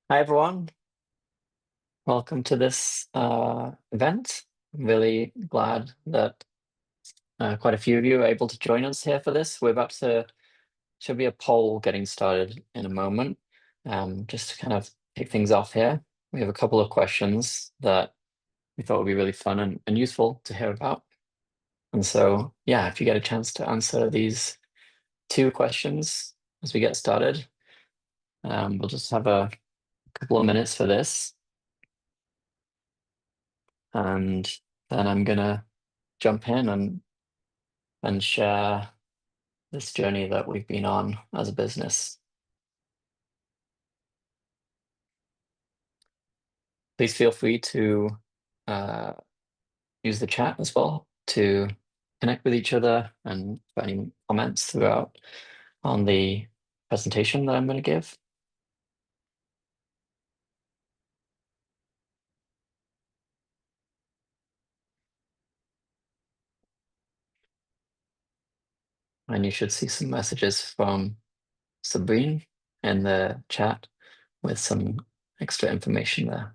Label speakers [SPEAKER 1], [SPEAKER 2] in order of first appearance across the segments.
[SPEAKER 1] Hi everyone, welcome to this event. I'm really glad that quite a few of you are able to join us here for this. Should be a poll getting started in a moment. Just to kind of kick things off here, we have a couple of questions that we thought would be really fun and useful to hear about. And so, yeah, if you get a chance to answer these two questions as we get started, we'll just have a couple of minutes for this. And then I'm gonna jump in and share this journey that we've been on as a business. Please feel free to uh, use the chat as well to connect with each other and for any comments throughout on the presentation that I'm going to give. And you should see some messages from Sabrine in the chat with some extra information there.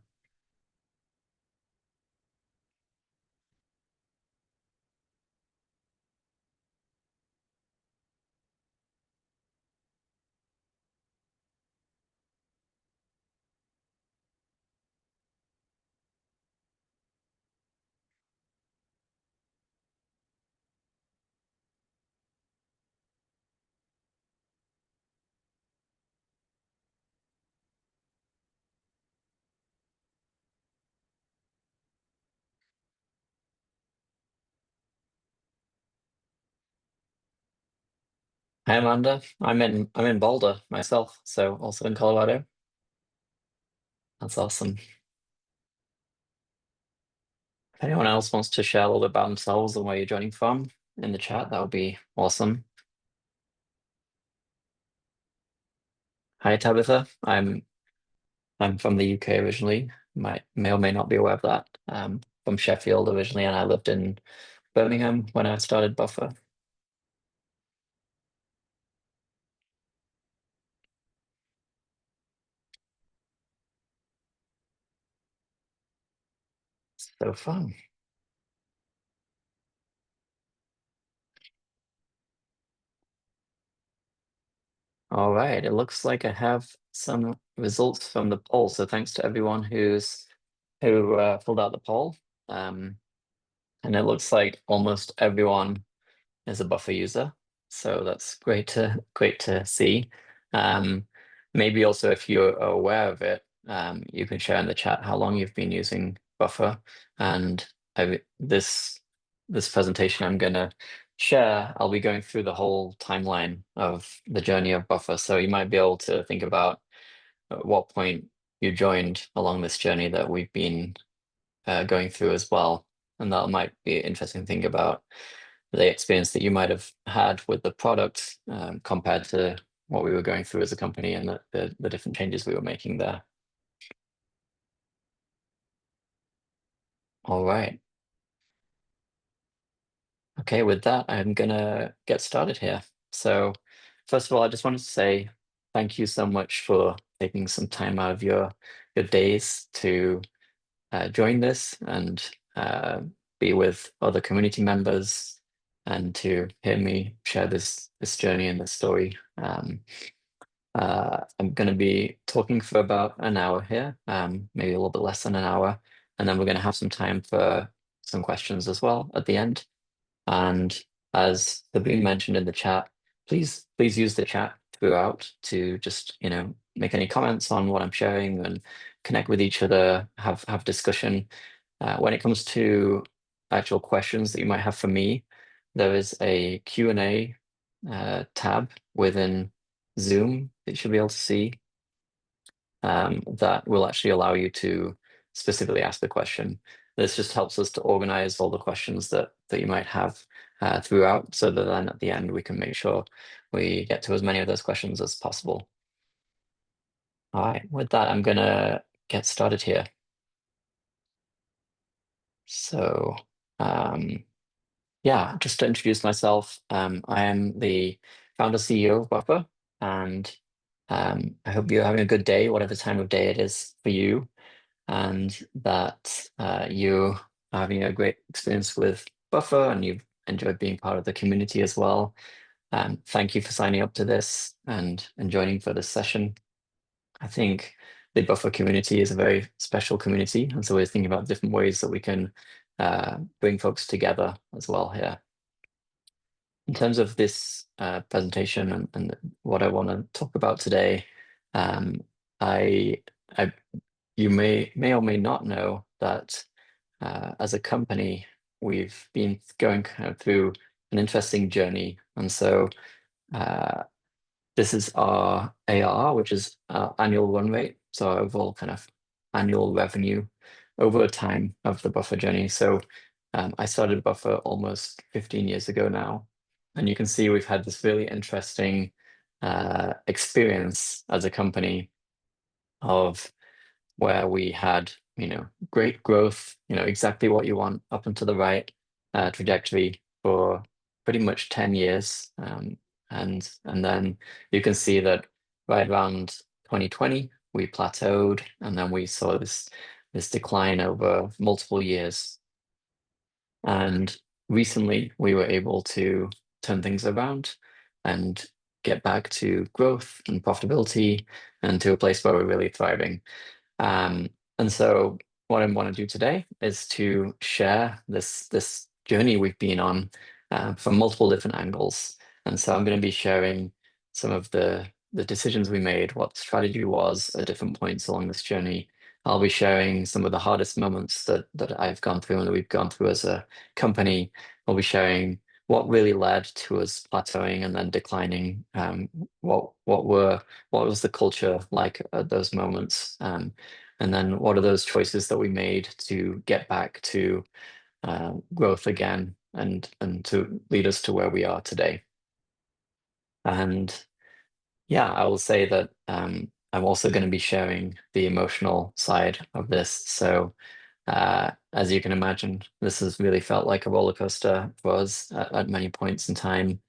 [SPEAKER 1] Hi Amanda, I'm in Boulder myself, so also in Colorado. That's awesome. If anyone else wants to share a little bit about themselves and where you're joining from in the chat, that would be awesome. Hi Tabitha, I'm from the UK originally. May or may not be aware of that. From Sheffield originally, and I lived in Birmingham when I started Buffer. So fun. All right, it looks like I have some results from the poll. So thanks to everyone who filled out the poll. And it looks like almost everyone is a Buffer user. So that's great to see. Um, Maybe also if you're aware of it, you can share in the chat how long you've been using Buffer. And this presentation I'm gonna share, I'll be going through the whole timeline of the journey of Buffer. So you might be able to think about at what point you joined along this journey that we've been going through as well. And that might be an interesting thing about the experience that you might have had with the product compared to what we were going through as a company and the different changes we were making there. All right. Okay, with that, I'm gonna get started here. So first of all, I just wanted to say thank you so much for taking some time out of your days to join this and be with other community members and to hear me share this journey and this story. I'm going to be talking for about an hour here, maybe a little bit less than an hour, and then we're going to have some time for some questions as well at the end. And as the being mentioned in the chat, please use the chat throughout to just make any comments on what I'm sharing and connect with each other, have discussion. When it comes to actual questions that you might have for me, there is a Q&A tab within Zoom that you should be able to see that will actually allow you to specifically ask the question. This just helps us to organize all the questions that you might have throughout, so that then at the end we can make sure we get to as many of those questions as possible. All right, with that, I'm gonna get started here. So, yeah, just to introduce myself, I am the founder CEO of Buffer, and I hope you're having a good day, whatever time of day it is for you, and that you are having a great experience with Buffer and you've enjoyed being part of the community as well. Thank you for signing up to this and joining for this session. I think the Buffer community is a very special community, and so we're thinking about different ways that we can bring folks together as well here. In terms of this presentation and what I want to talk about today, um, I, I you may or may not know that as a company, we've been going kind of through an interesting journey. And so this is our ARR, which is our annual run rate. So our overall kind of annual revenue over time of the Buffer journey. So I started Buffer almost 15 years ago now. And you can see we've had this really interesting experience as a company of where we had, great growth, exactly what you want up and to the right trajectory for pretty much 10 years. And then you can see that right around 2020, we plateaued, and then we saw this decline over multiple years. And recently, we were able to turn things around and get back to growth and profitability and to a place where we're really thriving. Um, and so what I want to do today is to share this journey we've been on from multiple different angles. And so I'm going to be sharing some of the decisions we made, what the strategy was at different points along this journey. I'll be sharing some of the hardest moments that I've gone through and that we've gone through as a company. I'll be sharing what really led to us plateauing and then declining. What was the culture like at those moments? And then what are those choices that we made to get back to growth again and to lead us to where we are today? And yeah, I will say that I'm also going to be sharing the emotional side of this. So as you can imagine, this has really felt like a roller coaster for us at many points in time.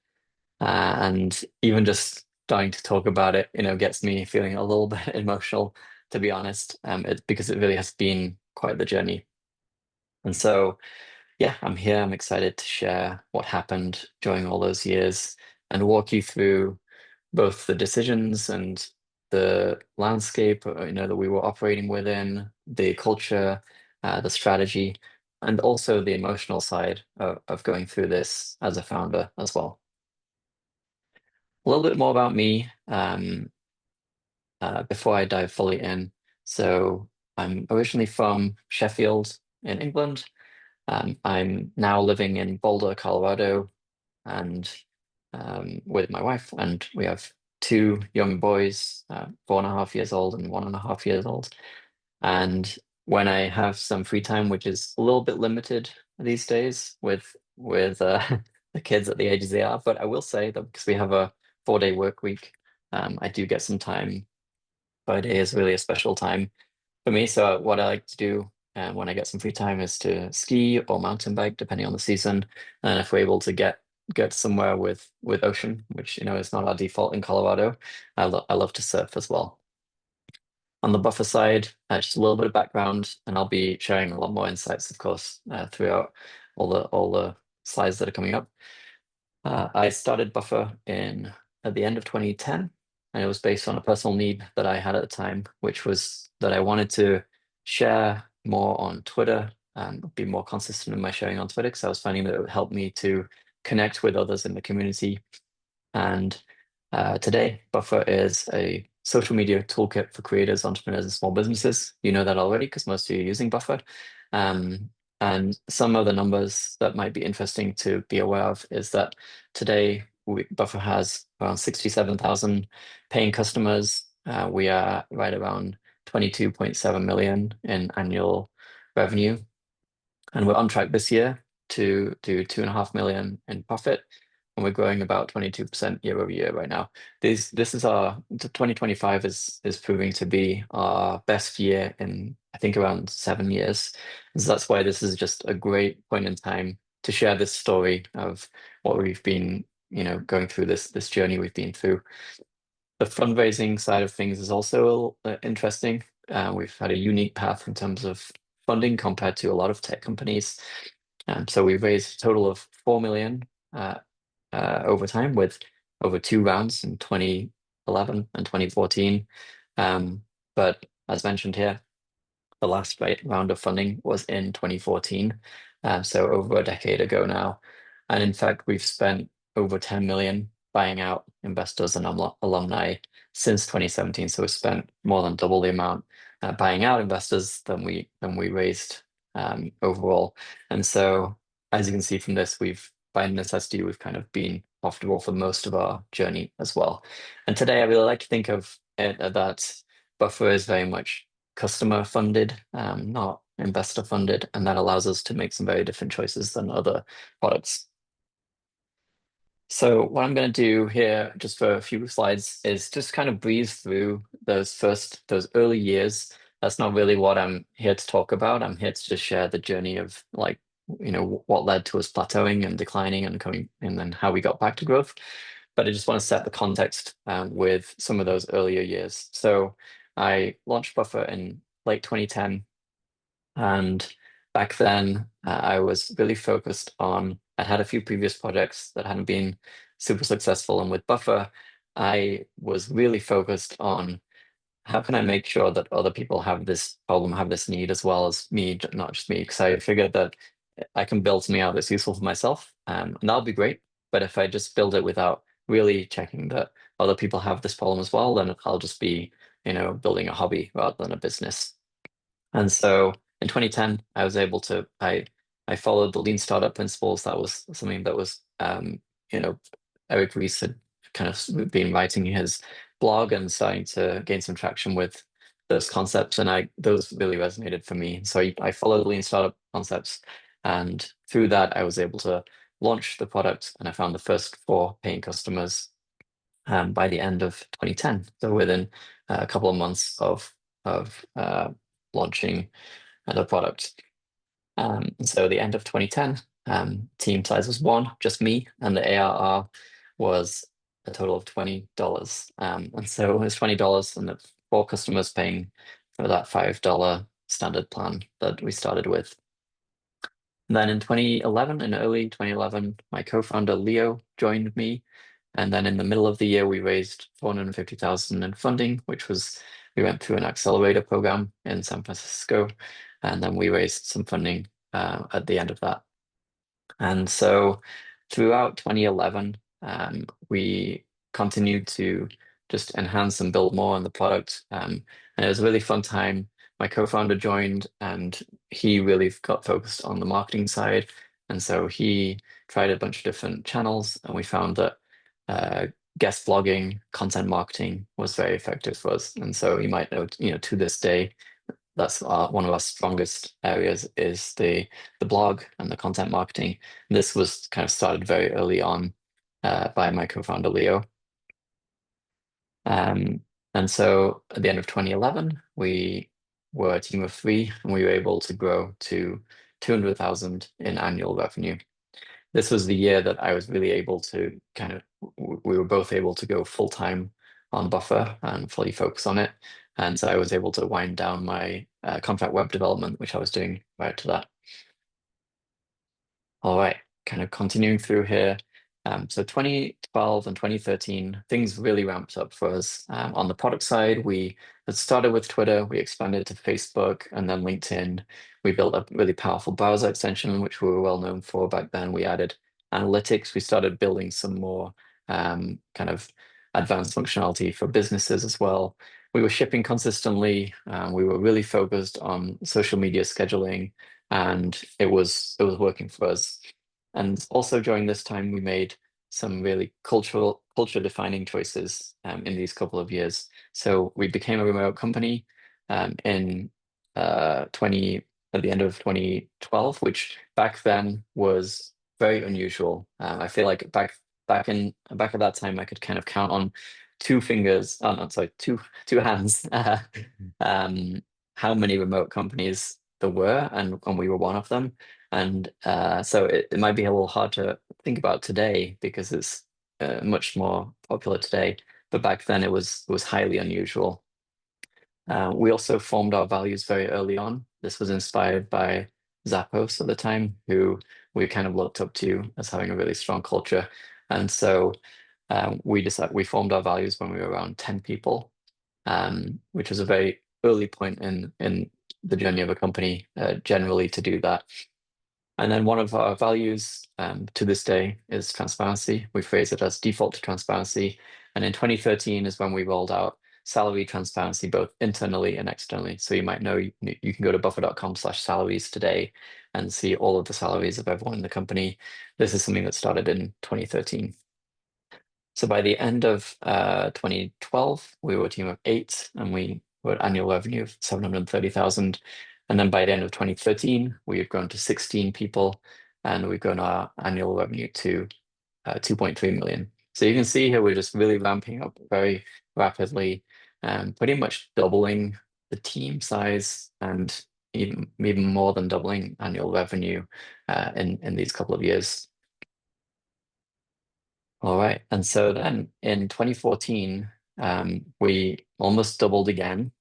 [SPEAKER 1] And even just starting to talk about it, gets me feeling a little bit emotional, to be honest, because it really has been quite the journey. And so, yeah, I'm here. I'm excited to share what happened during all those years and walk you through both the decisions and the landscape, that we were operating within, the culture, the strategy, and also the emotional side of going through this as a founder as well. A little bit more about me before I dive fully in. So I'm originally from Sheffield in England. I'm now living in Boulder, Colorado, and with my wife, and we have two young boys, 4.5 years old and 1.5 years old. And when I have some free time, which is a little bit limited these days with the kids at the ages they are, but I will say that because we have a 4-day work week, I do get some time. Friday is really a special time for me. So what I like to do when I get some free time is to ski or mountain bike, depending on the season. And if we're able to get somewhere with ocean, which is not our default in Colorado, I love to surf as well. On the Buffer side, just a little bit of background, and I'll be sharing a lot more insights, of course, throughout all the slides that are coming up. I started Buffer at the end of 2010, and it was based on a personal need that I had at the time, which was that I wanted to share more on Twitter and be more consistent in my sharing on Twitter because I was finding that it would help me to connect with others in the community. And today, Buffer is a social media toolkit for creators, entrepreneurs, and small businesses. You know that already because most of you are using Buffer. Um, and some of the numbers that might be interesting to be aware of is that today Buffer has around 67,000 paying customers. We are right around 22.7 million in annual revenue. And we're on track this year to do 2.5 million in profit. And we're growing about 22% year over year right now. This is our 2025 is proving to be our best year in I think around 7 years. And so that's why this is just a great point in time to share this story of what we've been, going through this journey we've been through. The fundraising side of things is also interesting. We've had a unique path in terms of funding compared to a lot of tech companies. So we've raised a total of 4 million uh, over time with over two rounds in 2011 and 2014. But as mentioned here, the last round of funding was in 2014, so over a decade ago now. And in fact, we've spent over 10 million buying out investors and alumni since 2017. So we've spent more than double the amount buying out investors than we raised overall. And so, as you can see from this, by necessity, we've kind of been profitable for most of our journey as well. And today, I really like to think of it that Buffer is very much customer funded, not investor funded, and that allows us to make some very different choices than other products. So what I'm going to do here, just for a few slides, is just kind of breeze through those early years. That's not really what I'm here to talk about. I'm here to just share the journey of like, what led to us plateauing and declining and coming, and then how we got back to growth. But I just want to set the context with some of those earlier years. So I launched Buffer in late 2010, and back then I was really focused on, I had a few previous projects that hadn't been super successful. And with Buffer, I was really focused on how can I make sure that other people have this problem, have this need as well as me, not just me, because I figured that I can build something out that's useful for myself, and that'll be great. But if I just build it without really checking that other people have this problem as well, then I'll just be, building a hobby rather than a business. And so in 2010, I followed the lean startup principles. That was something that was you know, Eric Ries had kind of been writing his blog and starting to gain some traction with those concepts, and those really resonated for me. So I followed the lean startup concepts, and through that I was able to launch the product, and I found the first four paying customers by the end of 2010. So within a couple of months of launching the product. So the end of 2010, team size was one, just me, and the ARR was a total of $20. And so it was $20 and the four customers paying for that $5 standard plan that we started with. And then in 2011, in early 2011, my co-founder Leo joined me. And then in the middle of the year, we raised 450,000 in funding, we went through an accelerator program in San Francisco. And then we raised some funding at the end of that. And so throughout 2011, we continued to just enhance and build more on the product. And it was a really fun time. My co-founder joined and he really got focused on the marketing side. And so he tried a bunch of different channels, and we found that guest blogging, content marketing was very effective for us. And so you might know, to this day, that's one of our strongest areas is the blog and the content marketing. This was kind of started very early on by my co-founder Leo. And so at the end of 2011, we were a team of three, and we were able to grow to 200,000 in annual revenue. This was the year that I was really able to we were both able to go full time on Buffer and fully focus on it. And so I was able to wind down my contract web development, which I was doing prior to that. All right, kind of continuing through here. So 2012 and 2013, things really ramped up for us. On the product side, we had started with Twitter, we expanded to Facebook and then LinkedIn. We built a really powerful browser extension, which we were well known for back then. We added analytics. We started building some more kind of advanced functionality for businesses as well. We were shipping consistently. We were really focused on social media scheduling, and it was working for us. And also during this time, we made some really culture defining choices in these couple of years. So we became a remote company in 20 at the end of 2012, which back then was very unusual. I feel like back at that time, I could kind of count on two fingers. Oh, no, sorry, two hands. How many remote companies there were, and we were one of them. And so it might be a little hard to think about today because it's much more popular today. but back then it was highly unusual. We also formed our values very early on. This was inspired by Zappos at the time, who we kind of looked up to as having a really strong culture. And so we formed our values when we were around 10 people, which was a very early point in the journey of a company, generally to do that. And then one of our values to this day is transparency. We phrase it as default to transparency. And in 2013 is when we rolled out salary transparency, both internally and externally. So you might know you can go to buffer.com/salaries today and see all of the salaries of everyone in the company. This is something that started in 2013. So by the end of 2012, we were a team of 8 and we were annual revenue of 730,000. And then by the end of 2013, we had grown to 16 people and we've grown our annual revenue to 2.3 million. So you can see here we're just really ramping up very rapidly, pretty much doubling the team size and even more than doubling annual revenue in these couple of years. All right. And so then in 2014, we almost doubled again.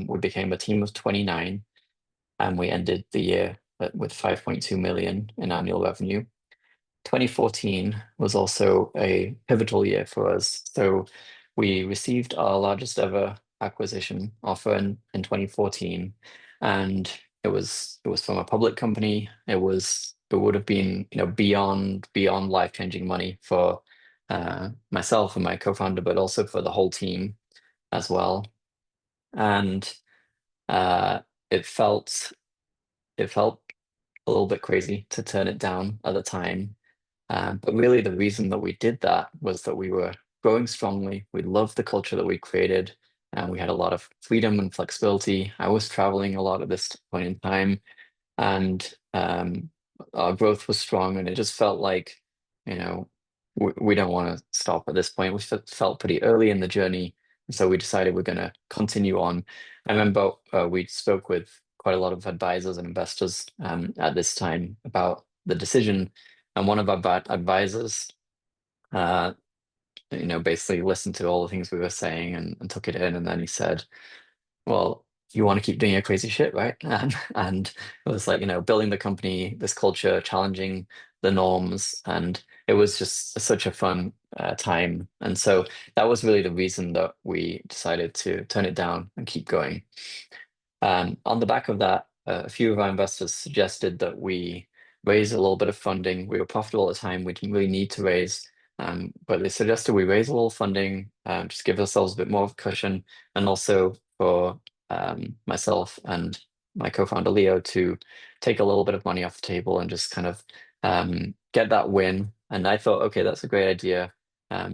[SPEAKER 1] We became a team of 29 and we ended the year with 5.2 million in annual revenue. 2014 was also a pivotal year for us. So we received our largest ever acquisition offer in 2014, and it was from a public company. It would have been, beyond life-changing money for myself and my co-founder, but also for the whole team as well. And uh, it felt it felt a little bit crazy to turn it down at the time. But really, the reason that we did that was that we were growing strongly. We loved the culture that we created, and we had a lot of freedom and flexibility. I was traveling a lot at this point in time, and our growth was strong, and it just felt like, we don't want to stop at this point. We felt pretty early in the journey, and so we decided we're going to continue on. I remember we spoke with quite a lot of advisors and investors at this time about the decision, and one of our advisors, uh, basically listened to all the things we were saying and took it in, and then he said, well, you want to keep doing your crazy shit, right? And it was like, building the company, this culture, challenging the norms, and it was just such a fun time. And so that was really the reason that we decided to turn it down and keep going. On the back of that, a few of our investors suggested that we raise a little bit of funding. We were profitable at the time. We didn't really need to raise, but they suggested we raise a little funding, just give ourselves a bit more of a cushion, and also for myself and my co-founder Leo to take a little bit of money off the table and just kind of get that win. And I thought, okay, that's a great idea.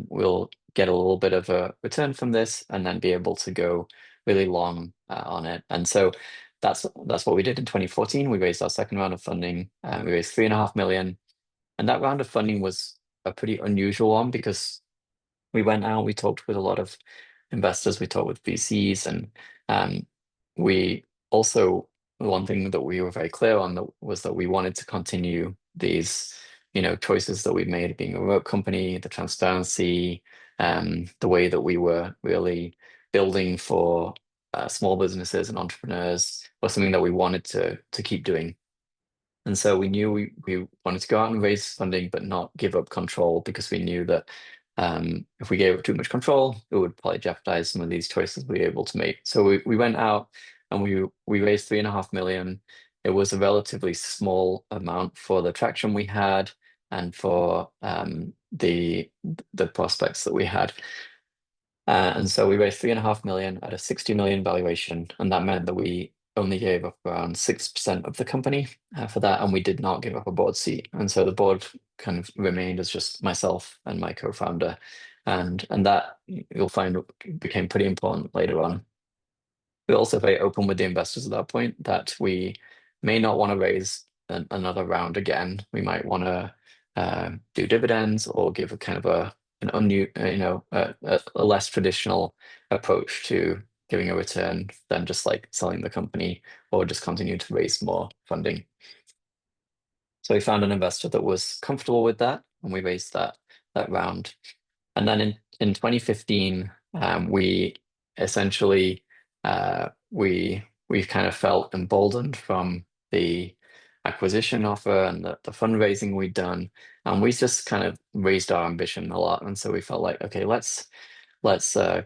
[SPEAKER 1] We'll get a little bit of a return from this and then be able to go really long on it. And so that's what we did in 2014. We raised our second round of funding. We raised 3.5 million, and that round of funding was a pretty unusual one because we went out, we talked with a lot of investors, we talked with VCs, and we also, one thing that we were very clear on was that we wanted to continue these, choices that we made, being a remote company, the transparency, the way that we were really building for small businesses and entrepreneurs was something that we wanted to keep doing. And so we knew we wanted to go out and raise funding, but not give up control, because we knew that if we gave up too much control, it would probably jeopardize some of these choices we were able to make. So we went out and we raised 3.5 million. It was a relatively small amount for the traction we had and for the prospects that we had. And so we raised 3.5 million at a 60 million valuation, and that meant that we only gave up around 6% of the company for that, and we did not give up a board seat. And so the board kind of remained as just myself and my co-founder, and that you'll find became pretty important later on. We're also very open with the investors at that point that we may not want to raise another round again. We might want to do dividends or give a kind of an a less traditional approach to giving a return than just like selling the company or just continue to raise more funding. So we found an investor that was comfortable with that, and we raised that round. And then in 2015, we essentially we kind of felt emboldened from the acquisition offer and the fundraising we'd done, and we just kind of raised our ambition a lot. And so we felt like, okay, let's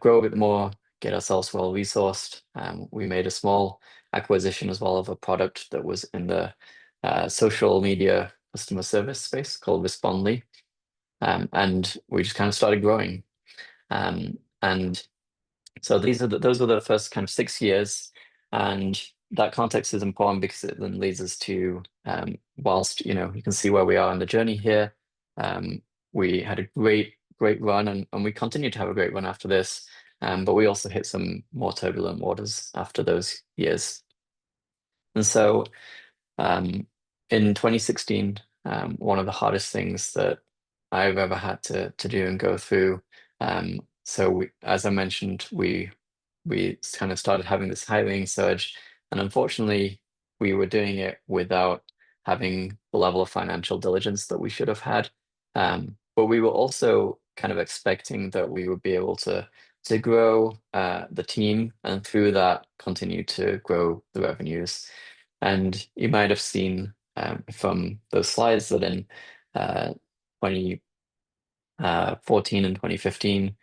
[SPEAKER 1] grow a bit more, get ourselves well resourced. We made a small acquisition as well of a product that was in the social media customer service space called Respondly, and we just kind of started growing. And so those were the first kind of 6 years, and that context is important because it then leads us to whilst you can see where we are in the journey here. We had a great run, and we continued to have a great run after this. But we also hit some more turbulent waters after those years. And so um, in 2016, one of the hardest things that I've ever had to do and go through. So as I mentioned, we kind of started having this hiring surge, and unfortunately, we were doing it without having the level of financial diligence that we should have had. But we were also kind of expecting that we would be able to grow the team, and through that continue to grow the revenues. And you might have seen from those slides that in 2014 and 2015,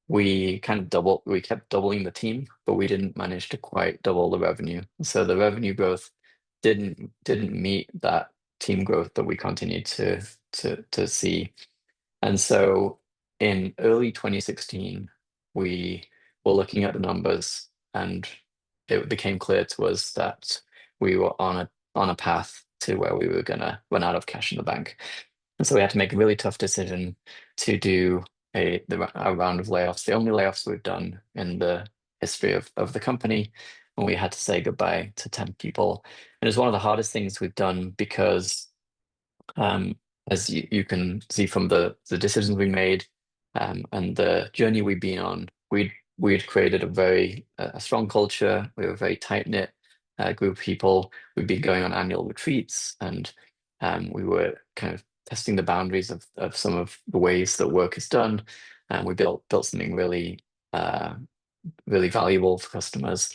[SPEAKER 1] we kept doubling the team, but we didn't manage to quite double the revenue. So the revenue growth didn't meet that team growth that we continued to see. And so in early 2016, we were looking at the numbers, and it became clear to us that we were on a path to where we were gonna run out of cash in the bank. And so we had to make a really tough decision to do a round of layoffs, the only layoffs we've done in the history of the company. And we had to say goodbye to 10 people. And it was one of the hardest things we've done because um, as you can see from the decisions we made and the journey we've been on, we'd created a strong culture. We were a very tight-knit group of people. We'd been going on annual retreats, and we were kind of testing the boundaries of some of the ways that work is done. And we built something really valuable for customers.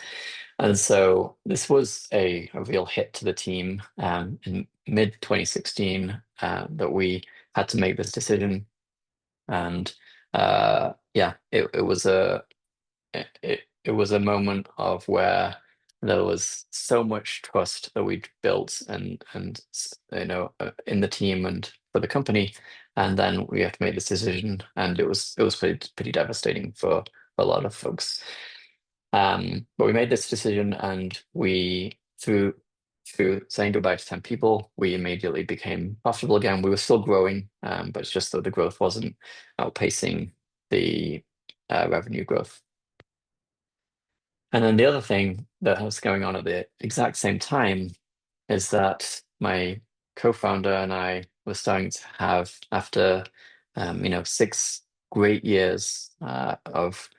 [SPEAKER 1] And so this was a real hit to the team in mid 2016 that we had to make this decision. And yeah, it was a moment of where there was so much trust that we'd built and in the team and for the company, and then we had to make this decision, and it was pretty devastating for a lot of folks. But we made this decision, and we through saying goodbye to 10 people, we immediately became profitable again. We were still growing, but it's just that the growth wasn't outpacing the revenue growth. And then the other thing that was going on at the exact same time is that my co-founder and I were starting to have, after 6 great years of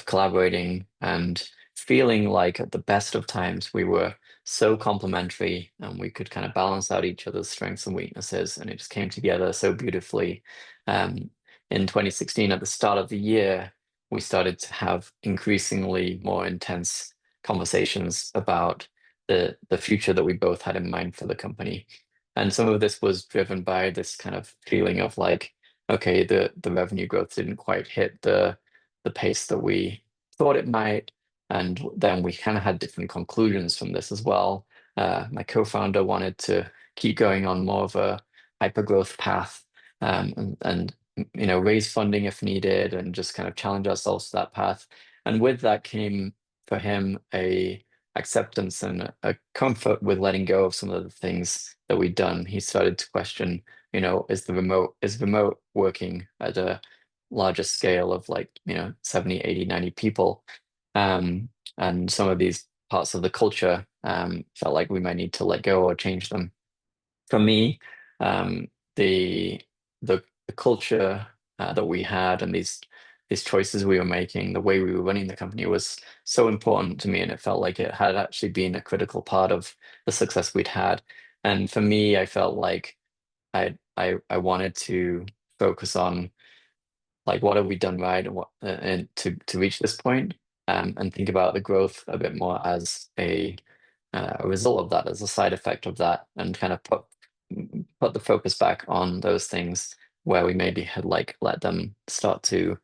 [SPEAKER 1] collaborating and feeling like at the best of times we were so complementary and we could kind of balance out each other's strengths and weaknesses, and it just came together so beautifully. Um, in 2016, at the start of the year, we started to have increasingly more intense conversations about the future that we both had in mind for the company. And some of this was driven by this kind of feeling of like, okay, the revenue growth didn't quite hit the pace that we thought it might. And then we kind of had different conclusions from this as well. My co-founder wanted to keep going on more of a hyper growth path, and raise funding if needed, and just kind of challenge ourselves to that path. And with that came for him a acceptance and a comfort with letting go of some of the things that we'd done. He started to question, is remote working at a larger scale of like, 70, 80, 90 people. And some of these parts of the culture felt like we might need to let go or change them. For me, um, the the culture that we had and these choices we were making, the way we were running the company was so important to me, and it felt like it had actually been a critical part of the success we'd had. And for me, I felt like I wanted to focus on like what have we done right and what and to reach this point, and think about the growth a bit more as a result of that, as a side effect of that, and kind of put the focus back on those things where we maybe had like let them start to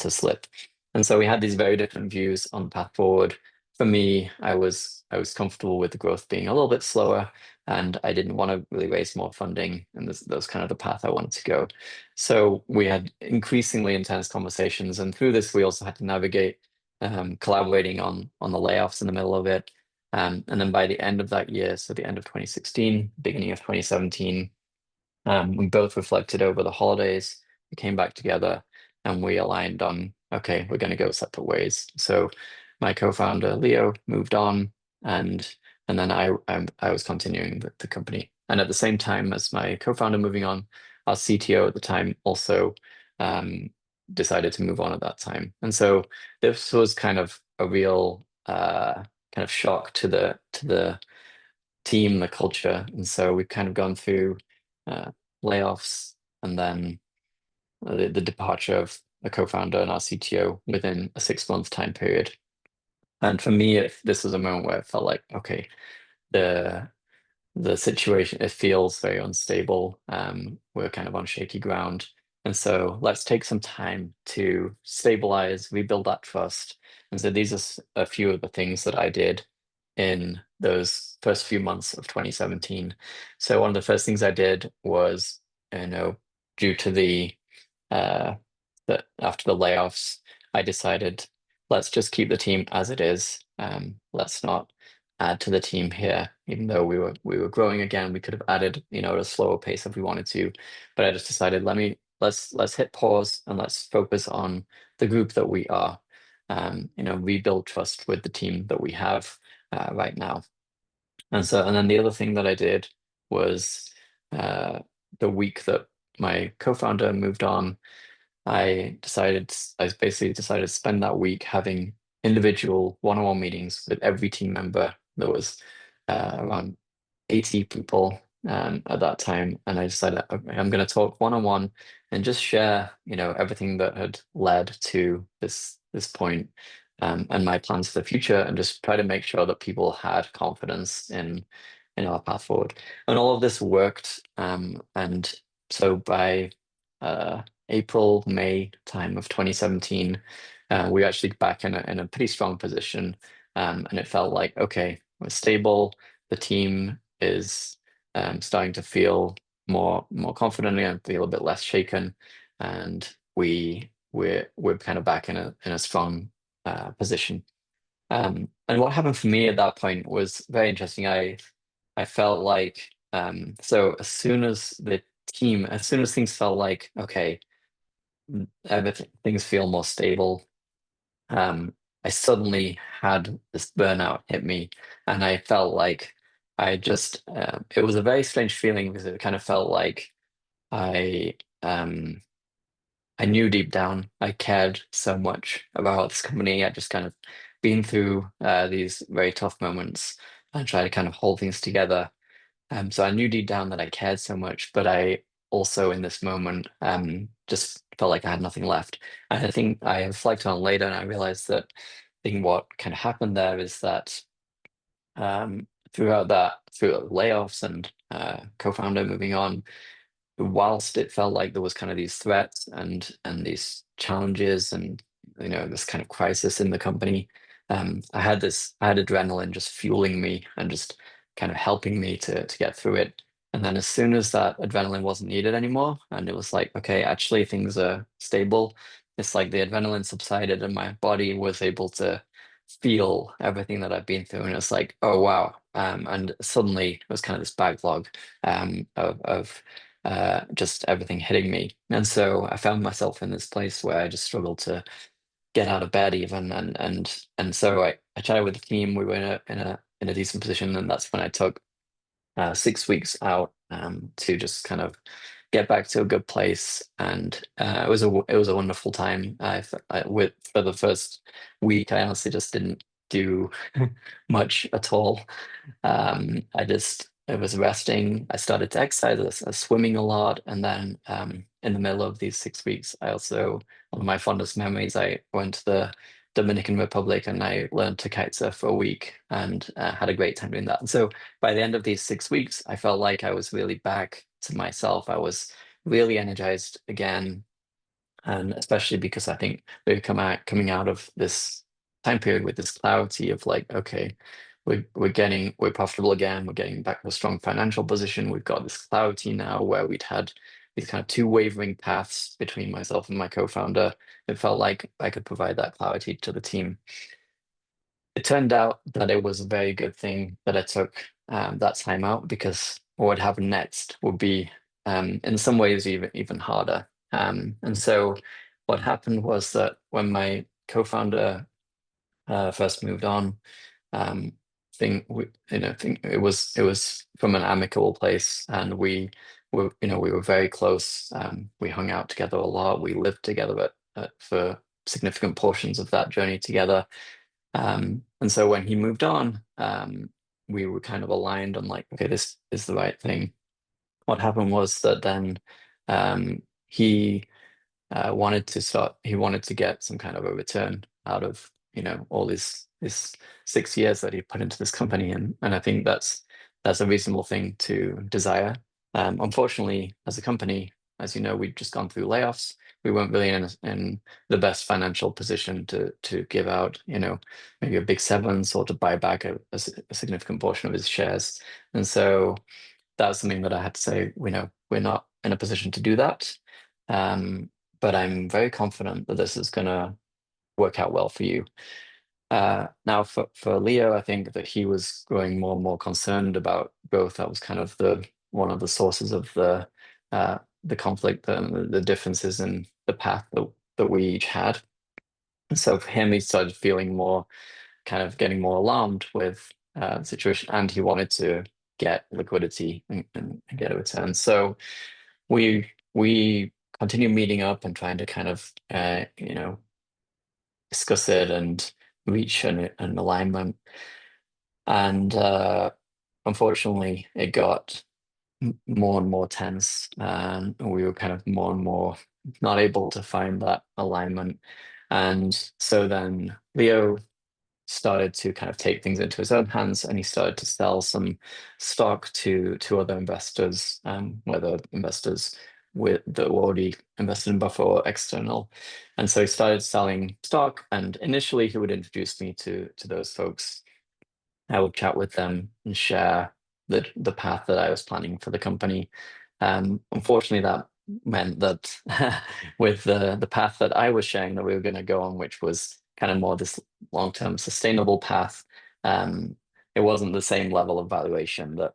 [SPEAKER 1] slip. And so we had these very different views on the path forward. For me, I was comfortable with the growth being a little bit slower, and I didn't want to really raise more funding, and that was kind of the path I wanted to go. So we had increasingly intense conversations, and through this, we also had to navigate collaborating on the layoffs in the middle of it. And then by the end of that year, so the end of 2016, beginning of 2017, we both reflected over the holidays. We came back together and we aligned on, okay, we're going to go separate ways. So my co-founder Leo moved on, and then I was continuing the company. And at the same time as my co-founder moving on, our CTO at the time also um, decided to move on at that time. And so this was kind of a real kind of shock to the team, the culture. And so we've kind of gone through uh, layoffs, and then the departure of the co-founder and our CTO within a 6 month time period. And for me, this was a moment where it felt like, okay, the the situation, it feels very unstable. We're kind of on shaky ground. And so let's take some time to stabilize, rebuild that trust. And so these are a few of the things that I did in those first few months of 2017. So one of the first things I did was, due to uh, after the layoffs, I decided let's just keep the team as it is. Let's not add to the team here, even though we were growing again. We could have added, at a slower pace if we wanted to, but I just decided let's hit pause and let's focus on the group that we are. Rebuild trust with the team that we have right now. And then the other thing that I did was uh, the week that my co-founder moved on, I basically decided to spend that week having individual one-on-one meetings with every team member. There was around 80 people at that time, and I decided, okay, I'm going to talk one-on-one and just share, everything that had led to this point, and my plans for the future, and just try to make sure that people had confidence in our path forward. And all of this worked, and so by uh, April, May time of 2017, we were actually back in a pretty strong position, and it felt like, okay, we're stable. The team is starting to feel more confident and feel a bit less shaken, and we're kind of back in a strong position. And what happened for me at that point was very interesting. I felt like, so as soon as things felt like, okay, everything things feel more stable, I suddenly had this burnout hit me, and I felt like it was a very strange feeling because it kind of felt like I, um, I knew deep down I cared so much about this company. I just kind of been through these very tough moments and try to kind of hold things together. So I knew deep down that I cared so much, but I also in this moment just felt like I had nothing left. And I think I reflected on it later, and I realized that I think what kind of happened there is that through layoffs and co-founder moving on, whilst it felt like there was kind of these threats and these challenges and this kind of crisis in the company, I had adrenaline just fueling me and just kind of helping me to get through it. And then as soon as that adrenaline wasn't needed anymore, and it was like, okay, actually things are stable, it's like the adrenaline subsided and my body was able to feel everything that I've been through, and it's like, oh wow. And suddenly it was kind of this backlog of just everything hitting me. And so I found myself in this place where I just struggled to get out of bed even. And so I chatted with the team. We were in a decent position, and that's when I took 6 weeks out to just kind of get back to a good place. And it was a wonderful time. For the first week, I honestly just didn't do much at all. I just it was resting. I started to exercise, I was swimming a lot, and then in the middle of these 6 weeks, I also one of my fondest memories, I went to the Dominican Republic and I learned to kite surf for a week and had a great time doing that. And so by the end of these 6 weeks, I felt like I was really back to myself. I was really energized again, and especially because I think we're coming out of this time period with this clarity of like, okay, we're profitable again, we're getting back to a strong financial position. We've got this clarity now where we'd had these kind of two wavering paths between myself and my co-founder. It felt like I could provide that clarity to the team. It turned out that it was a very good thing that I took that time out, because what would happen next would be, in some ways, even harder. And so, what happened was that when my co-founder first moved on, think it was from an amicable place, and we were very close. We hung out together a lot. We lived together for significant portions of that journey together. And so when he moved on, we were kind of aligned on like, okay, this is the right thing. What happened was that then he he wanted to get some kind of a return out of, all this 6 years that he put into this company. And I think that's a reasonable thing to desire. Unfortunately, as a company, as you know, we'd just gone through layoffs. We weren't really in the best financial position to give out, maybe a big severance or to buy back a significant portion of his shares. And so that was something that I had to say, we're not in a position to do that. But I'm very confident that this is going to work out well for you. Now, for Leo, I think that he was growing more and more concerned about growth. That was kind of one of the sources of the conflict and the differences in the path that we each had. And so for him, he started feeling more, kind of getting more alarmed with the situation, and he wanted to get liquidity and get a return. So we continue meeting up and trying to kind of discuss it and reach an alignment. And unfortunately, it got more and more tense, and we were kind of more and more not able to find that alignment. And so then Leo started to kind of take things into his own hands, and he started to sell some stock to other investors, whether investors that were already invested in Buffer or external. And so he started selling stock, and initially he would introduce me to those folks. I would chat with them and share the path that I was planning for the company. Unfortunately, that meant that with the path that I was sharing that we were going to go on, which was kind of more this long-term sustainable path, um, it wasn't the same level of valuation that,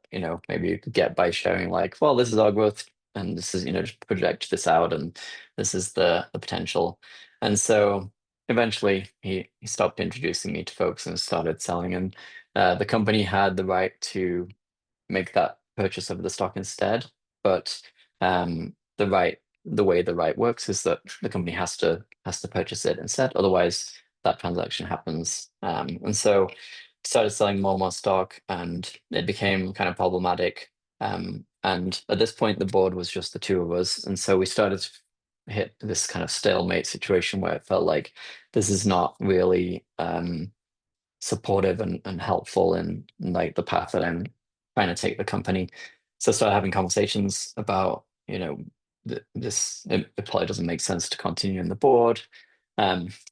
[SPEAKER 1] maybe you could get by sharing like, well, this is our growth and this is, just project this out and this is the potential. And so eventually he stopped introducing me to folks and started selling. And the company had the right to make that purchase of the stock instead, but the way the right works is that the company has to purchase it instead. Otherwise, that transaction happens. And so started selling more and more stock, and it became kind of problematic. And at this point, the board was just the two of us, and so we started to hit this kind of stalemate situation where it felt like this is not really supportive and helpful in like the path that I'm trying to take the company. So I started having conversations about, it probably doesn't make sense to continue in the board.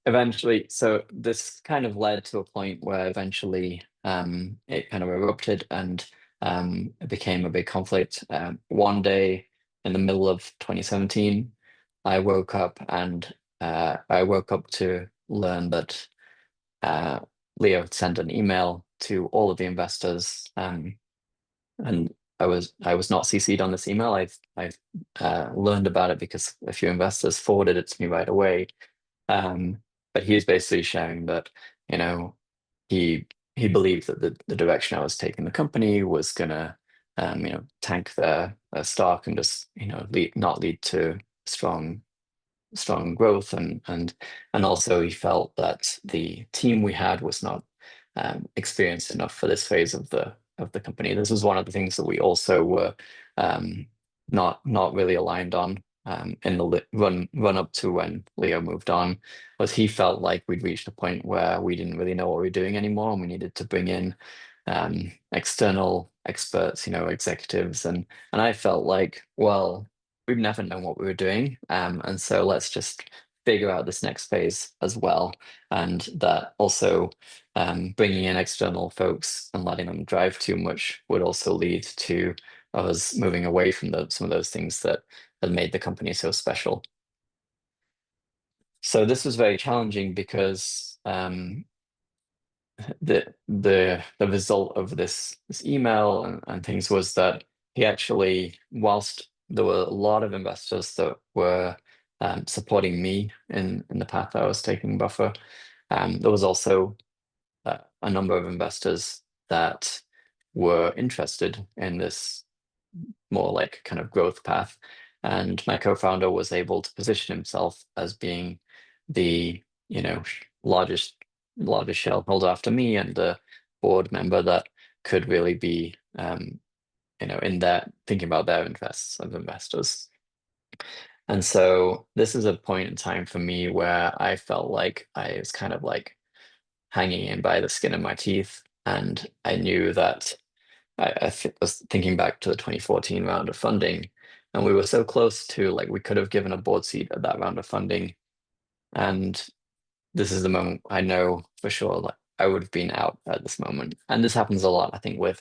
[SPEAKER 1] Eventually, so this kind of led to a point where eventually it kind of erupted, and it became a big conflict. One day in the middle of 2017, I woke up to learn that uh, Leo had sent an email to all of the investors, and I was not CC'd on this email. I learned about it because a few investors forwarded it to me right away. Um, but he was basically sharing that, you know, he he believed that the direction I was taking the company was gonna, tank their stock and just, not lead to strong growth. And also he felt that the team we had was not experienced enough for this phase of of the company. This was one of the things that we also were um, not really aligned on in the run up to when Leo moved on, was he felt like we'd reached a point where we didn't really know what we were doing anymore, and we needed to bring in external experts, executives, and I felt like, well, we've never known what we were doing, and so let's just figure out this next phase as well, and that also bringing in external folks and letting them drive too much would also lead to us moving away from some of those things that had made the company so special. So this was very challenging because the result of this email and things was that he actually, whilst there were a lot of investors that were supporting me in the path I was taking Buffer, there was also a number of investors that were interested in this more like kind of growth path. And my co-founder was able to position himself as being the, largest shareholder after me and the board member that could really be, in that thinking about their interests of investors. And so this is a point in time for me where I felt like I was kind of like hanging in by the skin of my teeth. And I knew that was thinking back to the 2014 round of funding, and we were so close to, like, we could have given a board seat at that round of funding. And this is the moment I know for sure, like, I would have been out at this moment. And this happens a lot, I think, with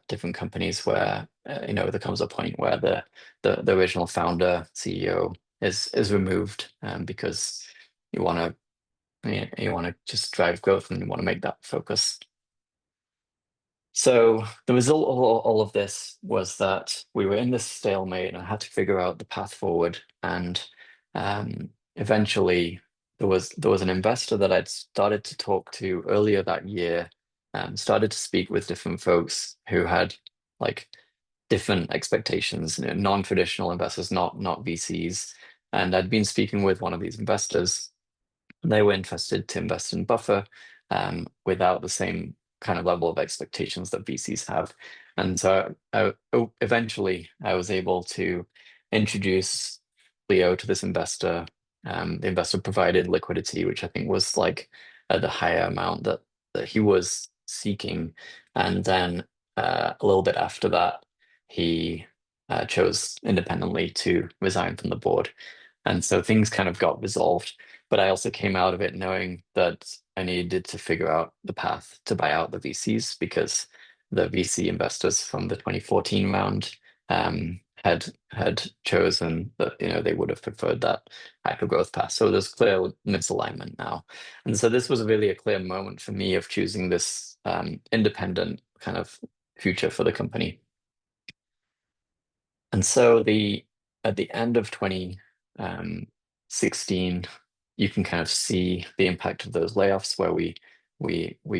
[SPEAKER 1] different companies where there comes a point where the original founder CEO is removed because you want to just drive growth and you want to make that focus. So the result of all of this was that we were in this stalemate, and I had to figure out the path forward. And eventually, there was an investor that I'd started to talk to earlier that year, started to speak with different folks who had like different expectations, non-traditional investors, not VCs. And I'd been speaking with one of these investors. They were interested to invest in Buffer without the same kind of level of expectations that VCs have. And so eventually I was able to introduce Leo to this investor. The investor provided liquidity, which I think was like at the higher amount that he was seeking. And then a little bit after that, he chose independently to resign from the board. And so things kind of got resolved. But I also came out of it knowing that I needed to figure out the path to buy out the VCs, because the VC investors from the 2014 round had chosen that they would have preferred that hypergrowth path. So there's clear misalignment now. And so this was really a clear moment for me of choosing this independent kind of future for the company. And so at the end of 2016, you can kind of see the impact of those layoffs where we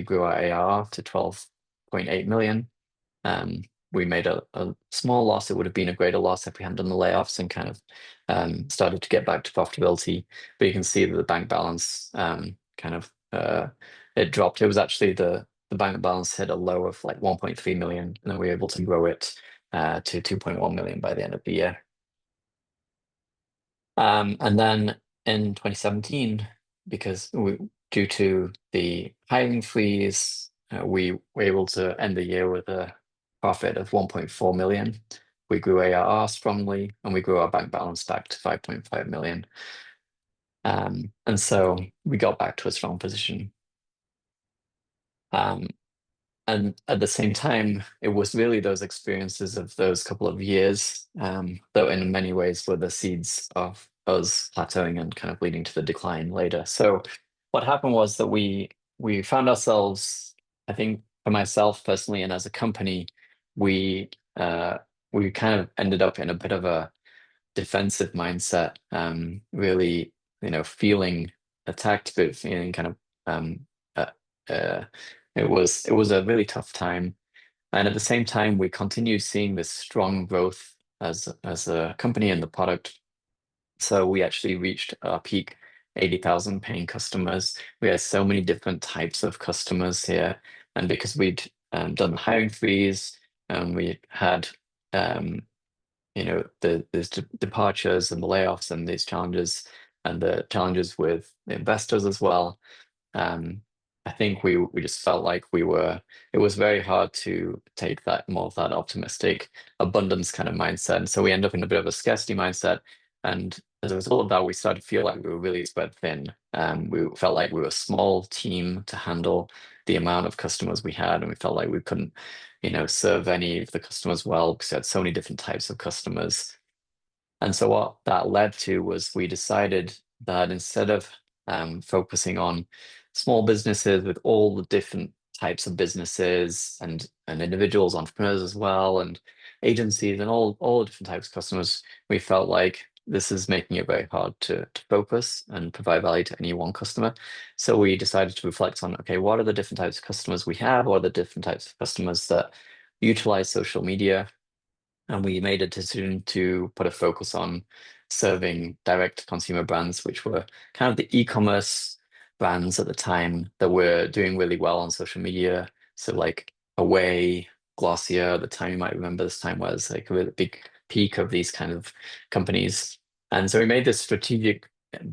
[SPEAKER 1] grew our ARR to 12.8 million. We made a small loss. It would have been a greater loss if we hadn't done the layoffs, and kind of started to get back to profitability. But you can see that the bank balance it dropped. It was actually the bank balance hit a low of like 1.3 million, and then we were able to grow it to 2.1 million by the end of the year. And then in 2017, because due to the hiring freeze, we were able to end the year with a profit of 1.4 million. We grew ARR strongly, and we grew our bank balance back to 5.5 million. And so we got back to a strong position. And at the same time, it was really those experiences of those couple of years, that in many ways were the seeds of us plateauing and kind of leading to the decline later. So what happened was that we found ourselves, I think for myself personally and as a company, we kind of ended up in a bit of a defensive mindset, really, feeling attacked, but feeling kind of uh, uh, it was a really tough time. And at the same time, we continue seeing this strong growth as a company and the product. So we actually reached our peak 80,000 paying customers. We had so many different types of customers here. And because we'd done the hiring freeze, and we had there's departures and the layoffs and these challenges and the challenges with the investors as well. um, I think we just felt like it was very hard to take that more of that optimistic abundance kind of mindset. And so we end up in a bit of a scarcity mindset. And as a result of that, we started to feel like we were really spread thin. We felt like we were a small team to handle the amount of customers we had, and we felt like we couldn't, serve any of the customers well because we had so many different types of customers. And so what that led to was we decided that instead of focusing on small businesses with all the different types of businesses and individuals, entrepreneurs as well, and agencies and all different types of customers, we felt like this is making it very hard to focus and provide value to any one customer. So we decided to reflect on, okay, what are the different types of customers we have? What are the different types of customers that utilize social media? And we made a decision to put a focus on serving direct consumer brands, which were kind of the e-commerce brands at the time that were doing really well on social media. So like Away, Glossier, at the time you might remember this time was like a really big peak of these kind of companies. And so we made this strategic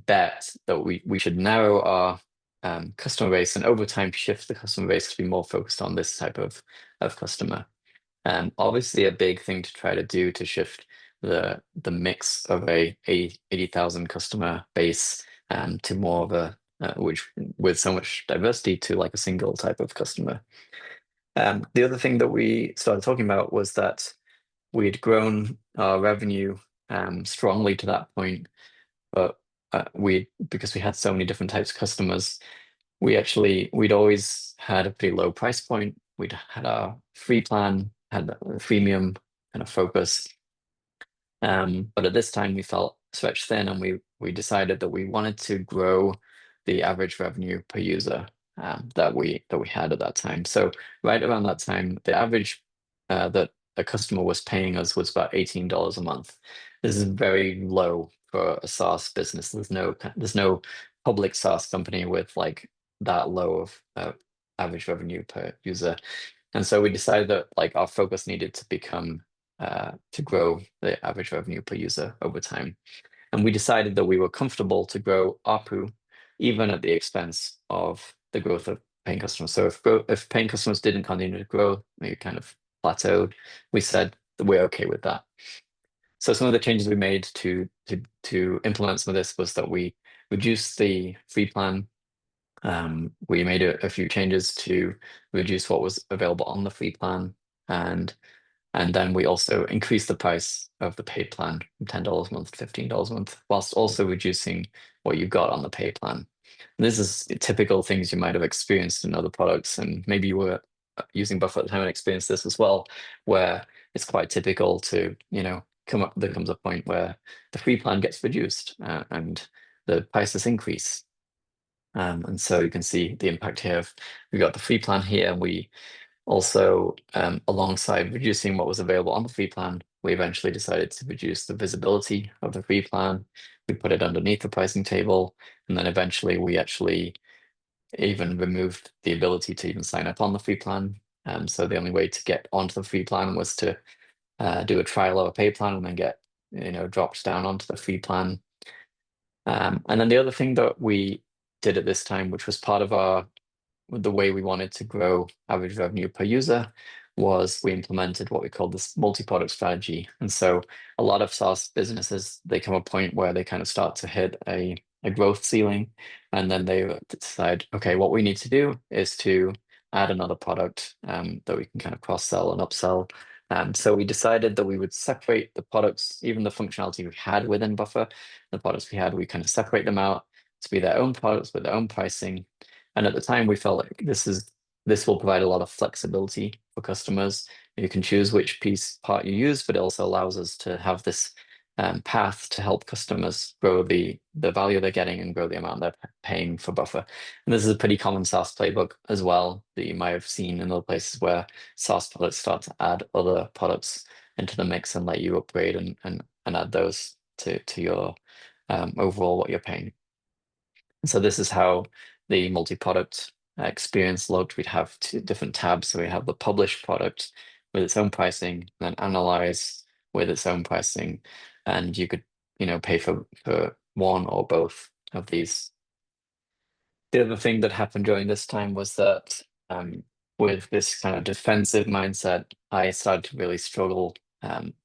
[SPEAKER 1] bet that we should narrow our customer base and over time shift the customer base to be more focused on this type of customer. Obviously, a big thing to try to do to shift the mix of a 80,000 customer base to more of a which with so much diversity to like a single type of customer. The other thing that we started talking about was that we'd grown our revenue strongly to that point, but we because we had so many different types of customers, we'd always had a pretty low price point. We'd had our free plan, had a freemium kind of focus. But at this time we felt stretched thin, and we decided that we wanted to grow the average revenue per user that we had at that time. So right around that time, the average that a customer was paying us was about $18 a month. This is very low for a SaaS business. There's no public SaaS company with like that low of average revenue per user. And so we decided that like our focus needed to become to grow the average revenue per user over time. And we decided that we were comfortable to grow ARPU even at the expense of the growth of paying customers. So if paying customers didn't continue to grow, maybe kind of plateaued, we said that we're okay with that. So some of the changes we made to implement some of this was that we reduced the free plan. We made a few changes to reduce what was available on the free plan, and and then we also increased the price of the paid plan from $10 a month to $15 a month, whilst also reducing what you got on the paid plan. And this is typical things you might have experienced in other products, and maybe you were using Buffer at the time and experienced this as well, where it's quite typical to, there comes a point where the free plan gets reduced and the prices increase. And so you can see the impact here. We've got the free plan here. We also, alongside reducing what was available on the free plan, we eventually decided to reduce the visibility of the free plan. We put it underneath the pricing table, and then eventually we actually even removed the ability to even sign up on the free plan. So the only way to get onto the free plan was to do a trial or a pay plan and then get, dropped down onto the free plan. And then the other thing that we did at this time, which was part of the way we wanted to grow average revenue per user, was we implemented what we call this multi-product strategy. And so a lot of SaaS businesses, they come a point where they kind of start to hit a growth ceiling, and then they decide, okay, what we need to do is to add another product that we can kind of cross-sell and upsell. So we decided that we would separate the products, even the functionality we had within Buffer, the products we had, we kind of separate them out to be their own products with their own pricing. And at the time, we felt like this will provide a lot of flexibility for customers. You can choose which part you use, but it also allows us to have this path to help customers grow the value they're getting and grow the amount they're paying for Buffer. And this is a pretty common SaaS playbook as well that you might have seen in other places where SaaS products start to add other products into the mix and let you upgrade and add those to your overall what you're paying. So this is how the multi-product experience looked, we'd have two different tabs. So we have the published product with its own pricing, then analyze with its own pricing, and you could, pay for one or both of these. The other thing that happened during this time was that with this kind of defensive mindset, I started to really struggle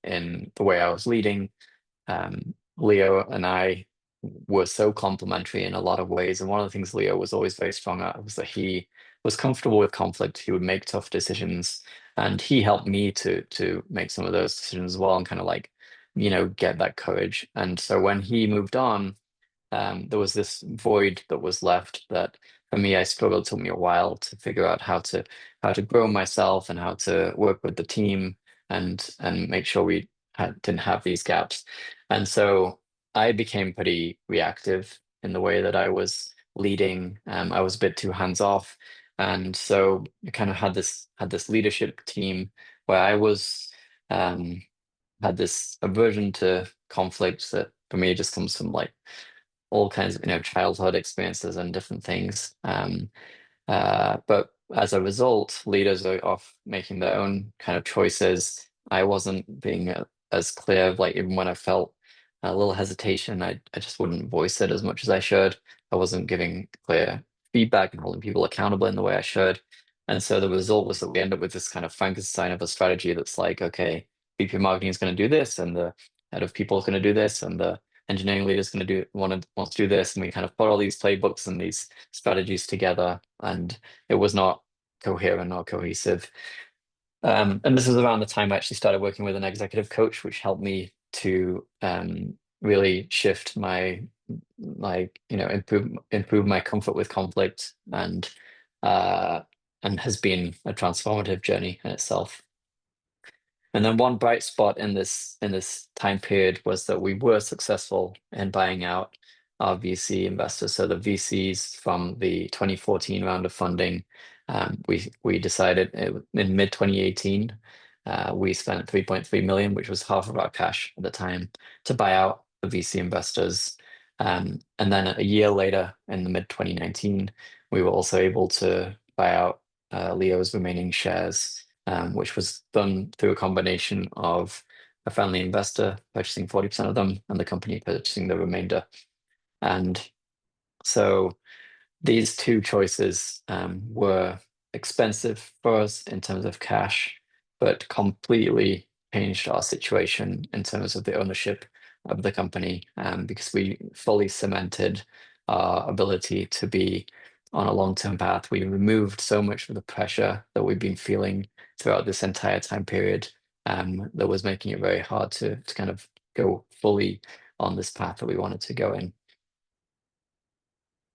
[SPEAKER 1] in the way I was leading. Leo and I were so complementary in a lot of ways. And one of the things Leo was always very strong at was that he was comfortable with conflict. He would make tough decisions, and he helped me to make some of those decisions as well, and kind of like, get that courage. And so when he moved on, there was this void that was left that for me, I struggled. It took me a while to figure out how to grow myself and how to work with the team and make sure we didn't have these gaps. And so I became pretty reactive in the way that I was leading. I was a bit too hands off, and so I kind of had this leadership team where I was had this aversion to conflict that for me just comes from like all kinds of childhood experiences and different things. But as a result, leaders are off making their own kind of choices. I wasn't being as clear, like even when I felt a little hesitation, I just wouldn't voice it as much as I should. I wasn't giving clear feedback and holding people accountable in the way I should. And so the result was that we end up with this kind of Frankenstein of a strategy that's like, okay, VP marketing is going to do this, and the head of people is going to do this, and the engineering leader is going to wants to do this, and we kind of put all these playbooks and these strategies together, and it was not coherent or cohesive. And this was around the time I actually started working with an executive coach, which helped me to really shift improve my comfort with conflict, and has been a transformative journey in itself. And then one bright spot in this time period was that we were successful in buying out our VC investors. So the VCs from the 2014 round of funding, we decided in mid 2018, we spent 3.3 million, which was half of our cash at the time, to buy out the VC investors. And then a year later, in the mid 2019, we were also able to buy out Leo's remaining shares, which was done through a combination of a family investor purchasing 40% of them and the company purchasing the remainder. And so these two choices were expensive for us in terms of cash, but completely changed our situation in terms of the ownership of the company, because we fully cemented our ability to be on a long-term path. We removed so much of the pressure that we've been feeling throughout this entire time period, that was making it very hard to kind of go fully on this path that we wanted to go in.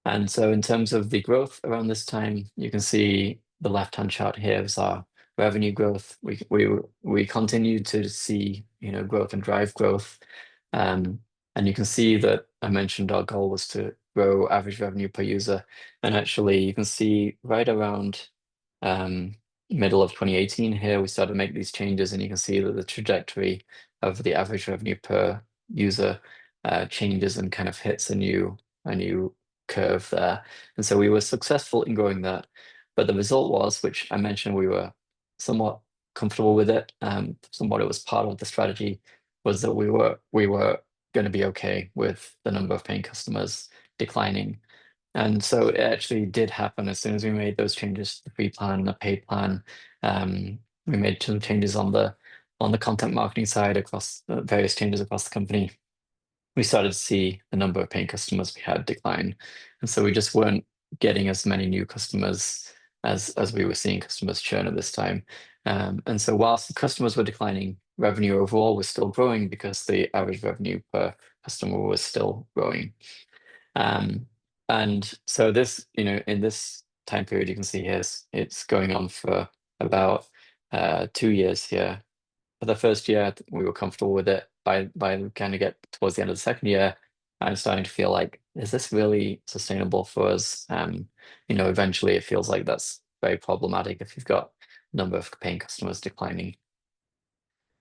[SPEAKER 1] And so in terms of the growth around this time, you can see the left-hand chart here is our revenue growth. We continue to see, growth and drive growth. And you can see that I mentioned our goal was to grow average revenue per user. And actually you can see right around middle of 2018 here, we started to make these changes, and you can see that the trajectory of the average revenue per user changes and kind of hits a new curve there. And so we were successful in growing that. But the result was, which I mentioned, we were somewhat comfortable with it, somewhat it was part of the strategy, was that we were going to be okay with the number of paying customers declining. And so it actually did happen as soon as we made those changes to the free plan and the paid plan. We made some changes on the content marketing side, across various changes across the company. We started to see the number of paying customers we had decline. And so we just weren't getting as many new customers as we were seeing customers churn at this time. And so whilst the customers were declining, revenue overall was still growing because the average revenue per customer was still growing. And so this, in this time period, you can see here, it's going on for about 2 years here. For the first year, we were comfortable with it. By kind of get towards the end of the second year, I'm starting to feel like, is this really sustainable for us? Eventually it feels like that's very problematic if you've got a number of paying customers declining.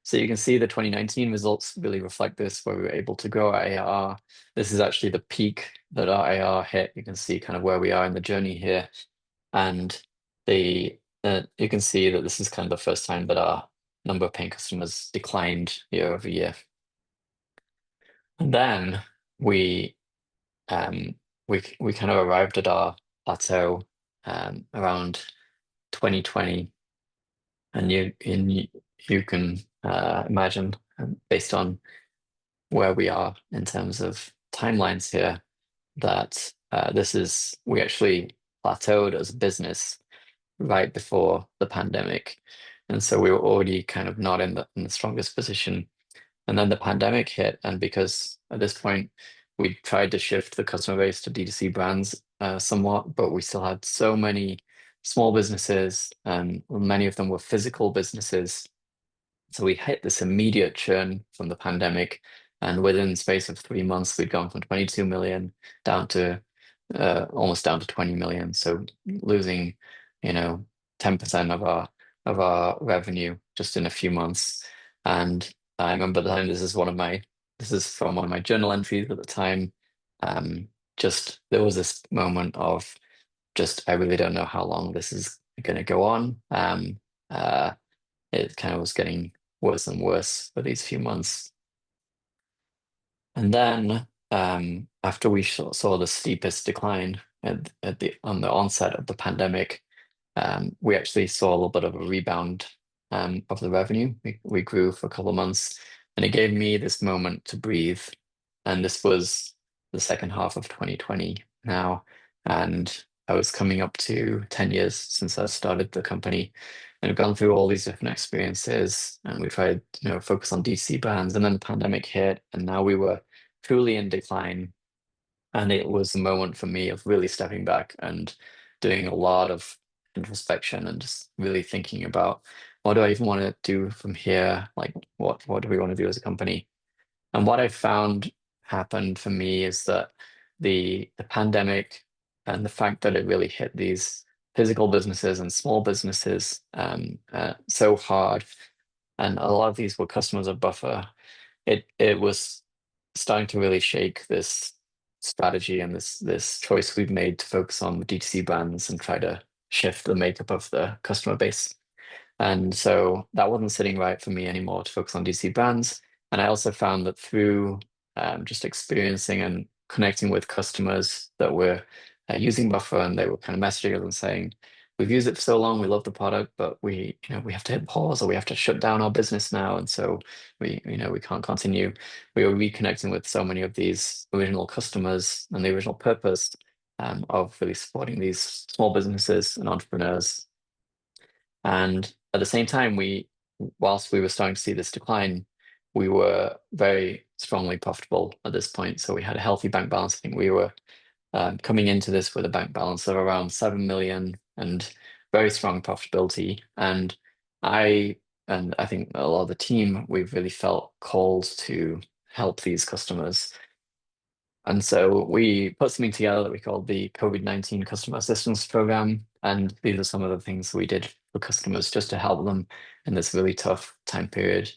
[SPEAKER 1] So you can see the 2019 results really reflect this, where we were able to grow our ARR. This is actually the peak that our ARR hit. You can see kind of where we are in the journey here. And the you can see that this is kind of the first time that our number of paying customers declined year over year. And then we um, we kind of arrived at our plateau around 2020, and you can imagine, based on where we are in terms of timelines here, that we actually plateaued as a business right before the pandemic, and so we were already kind of not in the strongest position. And then the pandemic hit, and because at this point we tried to shift the customer base to D2C brands somewhat, but we still had so many small businesses, and many of them were physical businesses. So we hit this immediate churn from the pandemic, and within the space of 3 months, we'd gone from 22 million down to almost down to 20 million. So losing, 10% of our revenue just in a few months. And I remember the time this is from one of my journal entries at the time. Um, just there was this moment of just I really don't know how long this is going to go on. Uh, it kind of was getting worse and worse for these few months. And then after we saw the steepest decline at the on the onset of the pandemic, we actually saw a little bit of a rebound of the revenue. We grew for a couple of months, and it gave me this moment to breathe. And this was the second half of 2020 now, and I was coming up to 10 years since I started the company, and I've gone through all these different experiences, and we tried, focus on DC brands, and then the pandemic hit, and now we were truly in decline. And it was a moment for me of really stepping back and doing a lot of introspection and just really thinking about what do I even want to do from here? Like what do we want to do as a company? And what I found happened for me is that the pandemic and the fact that it really hit these physical businesses and small businesses so hard, and a lot of these were customers of Buffer, it was starting to really shake this strategy and this choice we've made to focus on the D2C brands and try to shift the makeup of the customer base. And so that wasn't sitting right for me anymore to focus on DC brands. And I also found that through just experiencing and connecting with customers that were using Buffer, and they were kind of messaging us and saying, "We've used it for so long, we love the product, but we have to hit pause, or we have to shut down our business now, and so we can't continue." We were reconnecting with so many of these original customers and the original purpose of really supporting these small businesses and entrepreneurs. And at the same time, whilst we were starting to see this decline, we were very strongly profitable at this point. So we had a healthy bank balance. I think we were coming into this with a bank balance of around 7 million and very strong profitability. I I think a lot of the team, we've really felt called to help these customers. And so we put something together that we called the COVID-19 Customer Assistance Program. And these are some of the things we did for customers just to help them in this really tough time period.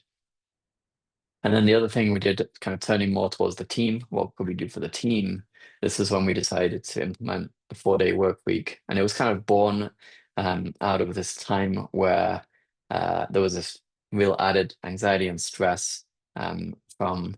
[SPEAKER 1] And then the other thing we did, kind of turning more towards the team, what could we do for the team? This is when we decided to implement the 4-day work week. And it was kind of born out of this time where there was this real added anxiety and stress from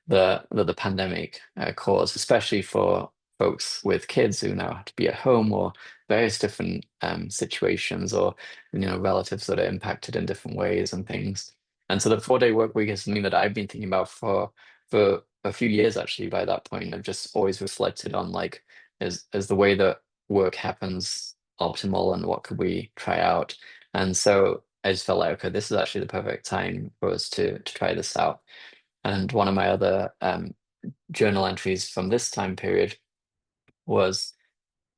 [SPEAKER 1] the pandemic caused, especially for folks with kids who now have to be at home, or various different situations, or relatives that are impacted in different ways and things. And so the 4-day work week is something that I've been thinking about for a few years actually. By that point, I've just always reflected on, like, is the way that work happens optimal, and what could we try out? And so I just felt like, okay, this is actually the perfect time for us to try this out. And one of my other journal entries from this time period was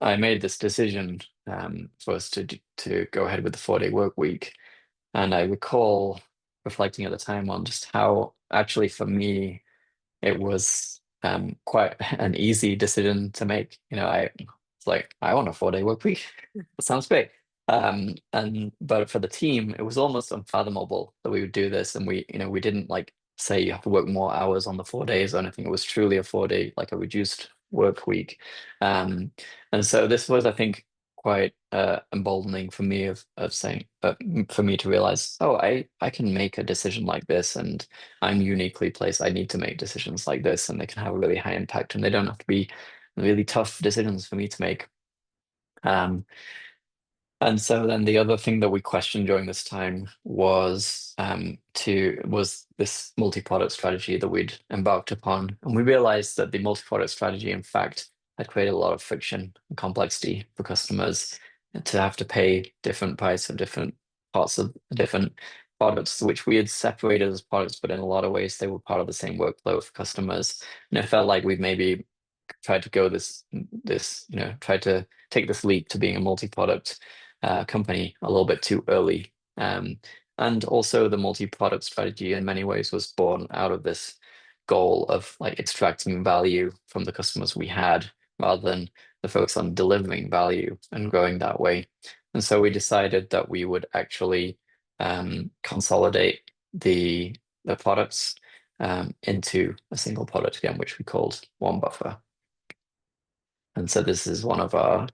[SPEAKER 1] I made this decision for us to go ahead with the 4-day work week. And I recall reflecting at the time on just how actually for me it was quite an easy decision to make. I was like, I want a 4-day work week. That sounds great. And but for the team, it was almost unfathomable that we would do this, and we didn't like say you have to work more hours on the 4 days or anything. It was truly a 4-day, like a reduced work week. Um, and so this was, I think, quite emboldening for me of saying for me to realize, oh, I can make a decision like this, and I'm uniquely placed. I need to make decisions like this, and they can have a really high impact, and they don't have to be really tough decisions for me to make. Um, and so then the other thing that we questioned during this time was this multi-product strategy that we'd embarked upon. And we realized that the multi-product strategy, in fact, had created a lot of friction and complexity for customers to have to pay different price for different parts of different products, which we had separated as products, but in a lot of ways they were part of the same workflow for customers. And it felt like we'd maybe tried to go tried to take this leap to being a multi-product company a little bit too early. And also the multi-product strategy in many ways was born out of this goal of like extracting value from the customers we had rather than the focus on delivering value and growing that way. And so we decided that we would actually consolidate the products into a single product again, which we called One Buffer. And so this is one of our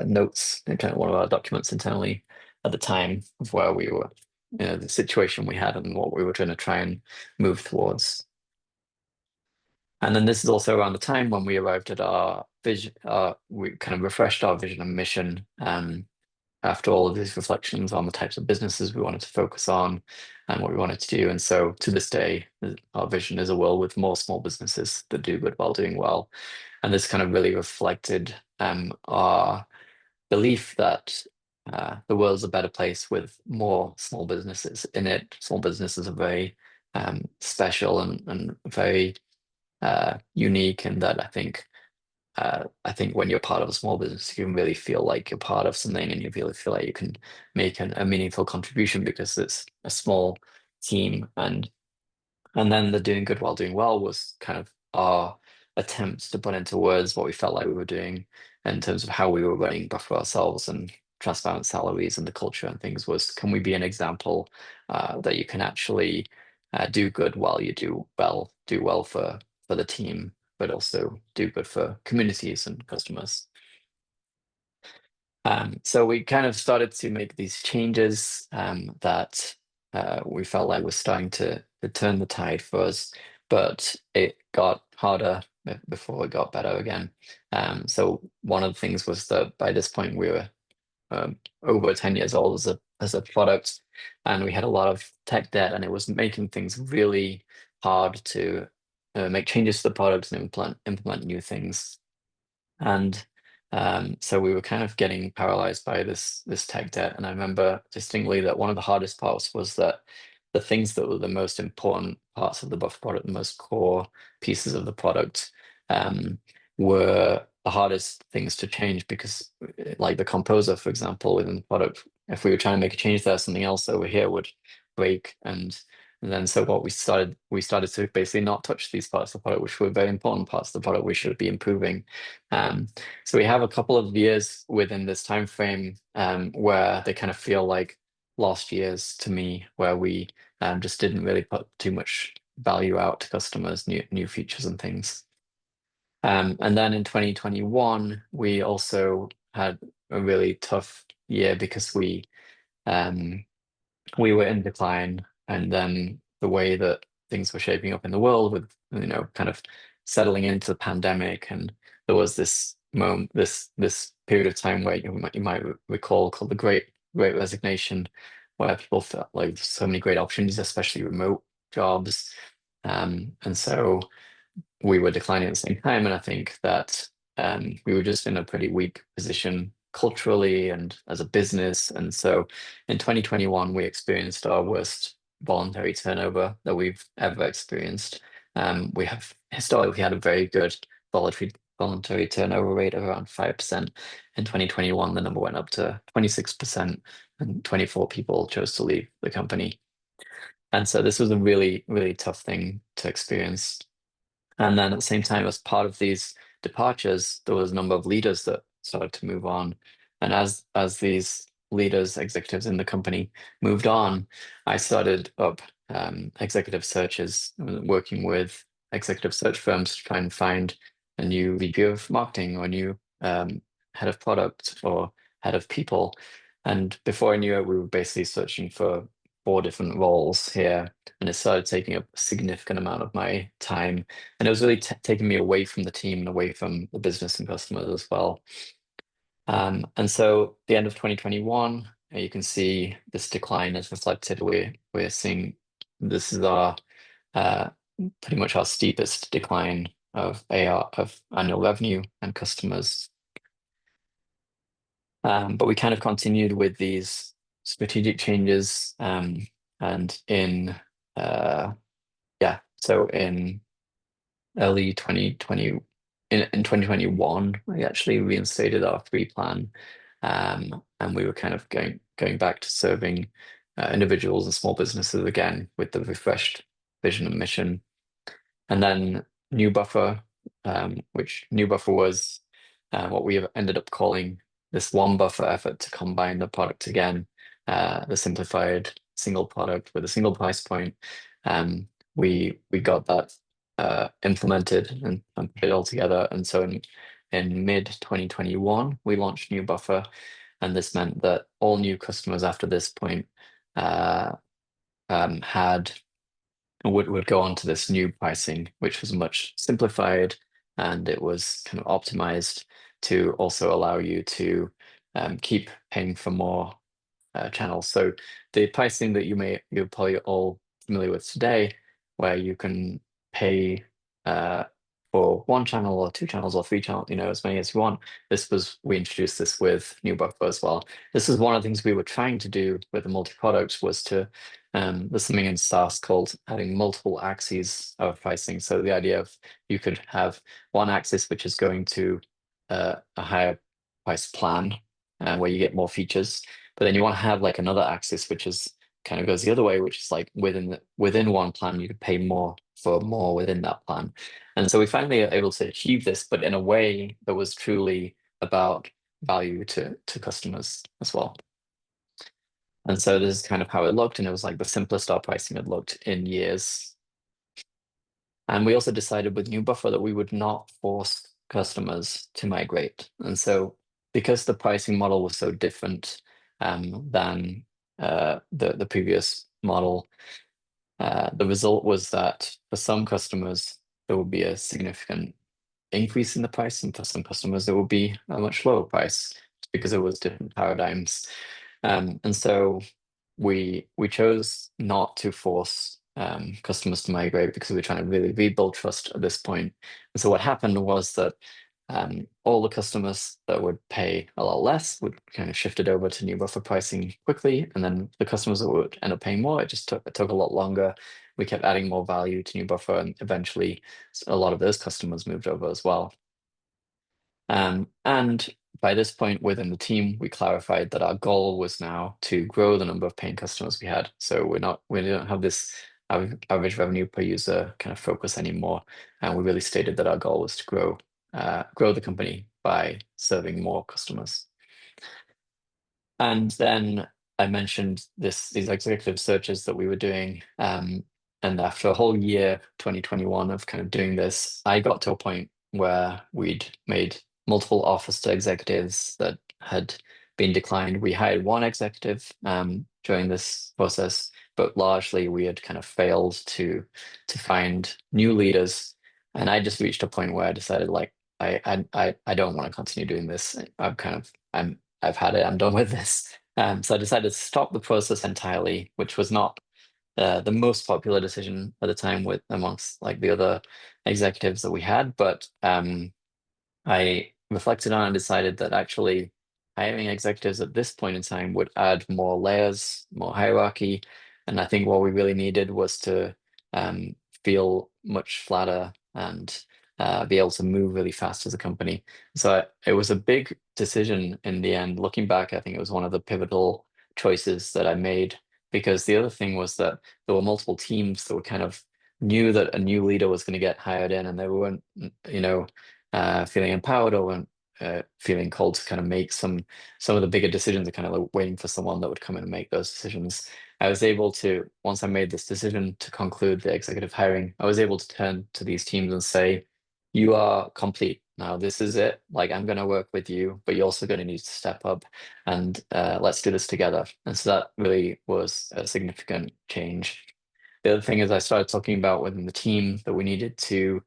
[SPEAKER 1] notes, kind of one of our documents internally at the time of where we were, the situation we had and what we were trying to try and move towards. And then this is also around the time when we arrived at our vision, we kind of refreshed our vision and mission after all of these reflections on the types of businesses we wanted to focus on and what we wanted to do. And so to this day, our vision is a world with more small businesses that do good while doing well. And this kind of really reflected our belief that the world's a better place with more small businesses in it. Small businesses are very special and very unique in that I think when you're part of a small business, you can really feel like you're part of something and you really feel like you can make a meaningful contribution because it's a small team. And then the doing good while doing well was kind of our attempts to put into words what we felt like we were doing in terms of how we were running for ourselves and transparent salaries and the culture and things was, can we be an example that you can actually do good while you do well for the team, but also do good for communities and customers. So we kind of started to make these changes that we felt like was starting to turn the tide for us, but it got harder before it got better again. So one of the things was that by this point we were over 10 years old as a product, and we had a lot of tech debt, and it was making things really hard to make changes to the product and implement new things. And so we were kind of getting paralyzed by this tech debt. And I remember distinctly that one of the hardest parts was that the things that were the most important parts of the buffer product, the most core pieces of the product, were the hardest things to change because, like the composer, for example, within the product, if we were trying to make a change there, something else over here would break. And then so what we started to basically not touch these parts of the product, which were very important parts of the product we should be improving. So we have a couple of years within this time frame where they kind of feel like lost years to me, where we just didn't really put too much value out to customers, new features and things. And then in 2021, we also had a really tough year because we were in decline, and then the way that things were shaping up in the world with kind of settling into the pandemic, and there was this moment, this period of time where you might recall called the Great Resignation, where people felt like so many great opportunities, especially remote jobs, and so we were declining at the same time. And I think that we were just in a pretty weak position culturally and as a business. And so in 2021, we experienced our worst voluntary turnover that we've ever experienced. We have historically had a very good voluntary turnover rate of around 5%. In 2021, the number went up to 26%, and 24 people chose to leave the company. And so this was a really, really tough thing to experience. And then at the same time, as part of these departures, there was a number of leaders that started to move on. And as these leaders, executives in the company moved on, I started up executive searches, working with executive search firms to try and find a new VP of marketing or a new head of product or head of people. And before I knew it, we were basically searching for 4 different roles here, and it started taking a significant amount of my time. And it was really taking me away from the team and away from the business and customers as well. And so the end of 2021, you can see this decline is reflected. We're seeing this is our uh, pretty much our steepest decline of AR of annual revenue and customers. But we kind of continued with these strategic changes, and in so in early 2020, in 2021, we actually reinstated our free plan, and we were kind of going back to serving individuals and small businesses again with the refreshed vision and mission. And then New Buffer, which New Buffer was what we have ended up calling this one buffer effort to combine the product again, the simplified single product with a single price point. We got that implemented and put it all together. And so in mid 2021, we launched New Buffer, and this meant that all new customers after this point had would go on to this new pricing, which was much simplified, and it was kind of optimized to also allow you to keep paying for more channels. So the pricing that you're probably all familiar with today, where you can pay for 1 channel or 2 channels or 3 channels, as many as you want. We introduced this with New Buffer as well. This is one of the things we were trying to do with the multi-product was to there's something in SaaS called having multiple axes of pricing. So the idea of you could have one axis which is going to a higher price plan where you get more features, but then you want to have like another axis which is kind of goes the other way, which is like within one plan you could pay more for more within that plan. And so we finally are able to achieve this, but in a way that was truly about value to customers as well. And so this is kind of how it looked, and it was like the simplest our pricing had looked in years. And we also decided with New Buffer that we would not force customers to migrate. And so because the pricing model was so different than the previous model, the result was that for some customers, there would be a significant increase in the price, and for some customers, there would be a much lower price because it was different paradigms. And so we chose not to force customers to migrate because we were trying to really rebuild trust at this point. And so what happened was that all the customers that would pay a lot less would kind of shifted over to New Buffer pricing quickly, and then the customers that would end up paying more, it took a lot longer. We kept adding more value to New Buffer, and eventually a lot of those customers moved over as well. And by this point within the team, we clarified that our goal was now to grow the number of paying customers we had. So we don't have this average revenue per user kind of focus anymore. And we really stated that our goal was to grow the company by serving more customers. And then I mentioned these executive searches that we were doing. And after a whole year, 2021, of kind of doing this, I got to a point where we'd made multiple offers to executives that had been declined. We hired one executive during this process, but largely we had kind of failed to find new leaders. And I just reached a point where I decided like I don't want to continue doing this. I've had it. I'm done with this. So I decided to stop the process entirely, which was not the most popular decision at the time with amongst like the other executives that we had. But I reflected on and decided that actually hiring executives at this point in time would add more layers, more hierarchy. And I think what we really needed was to feel much flatter and be able to move really fast as a company. So it was a big decision in the end. Looking back, I think it was one of the pivotal choices that I made, because the other thing was that there were multiple teams that were kind of knew that a new leader was going to get hired in, and they weren't, feeling empowered or weren't feeling called to kind of make some of the bigger decisions, and kind of like waiting for someone that would come in and make those decisions. I was able to, once I made this decision to conclude the executive hiring, I was able to turn to these teams and say, you are complete. now this is it. Like, I'm going to work with you, but you're also going to need to step up and let's do this together. And so that really was a significant change. The other thing is I started talking about within the team that we needed to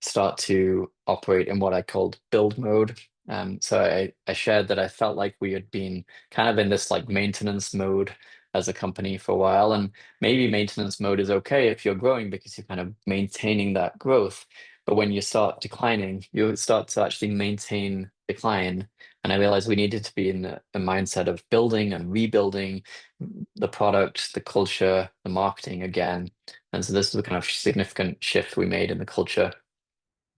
[SPEAKER 1] start to operate in what I called build mode. So I shared that I felt like we had been kind of in this like maintenance mode as a company for a while. And maybe maintenance mode is okay if you're growing because you're kind of maintaining that growth. But when you start declining, you start to actually maintain decline. And I realized we needed to be in a mindset of building and rebuilding the product, the culture, the marketing again. And so this was a kind of significant shift we made in the culture.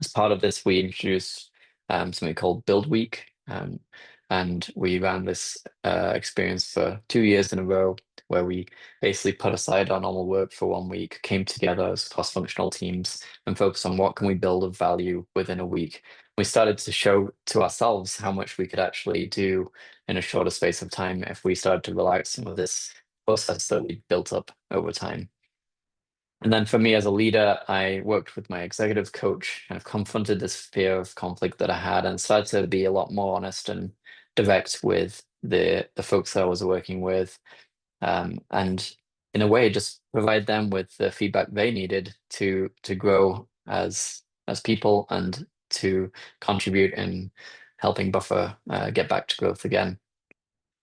[SPEAKER 1] As part of this, we introduced something called Build Week, and we ran this experience for 2 years in a row, where we basically put aside our normal work for 1 week, came together as cross-functional teams, and focused on what can we build of value within a week. We started to show to ourselves how much we could actually do in a shorter space of time if we started to relax some of this process that we built up over time. And then for me as a leader, I worked with my executive coach and I've confronted this fear of conflict that I had and started to be a lot more honest and direct with the folks that I was working with. And in a way, just provide them with the feedback they needed to grow as people and to contribute in helping Buffer get back to growth again.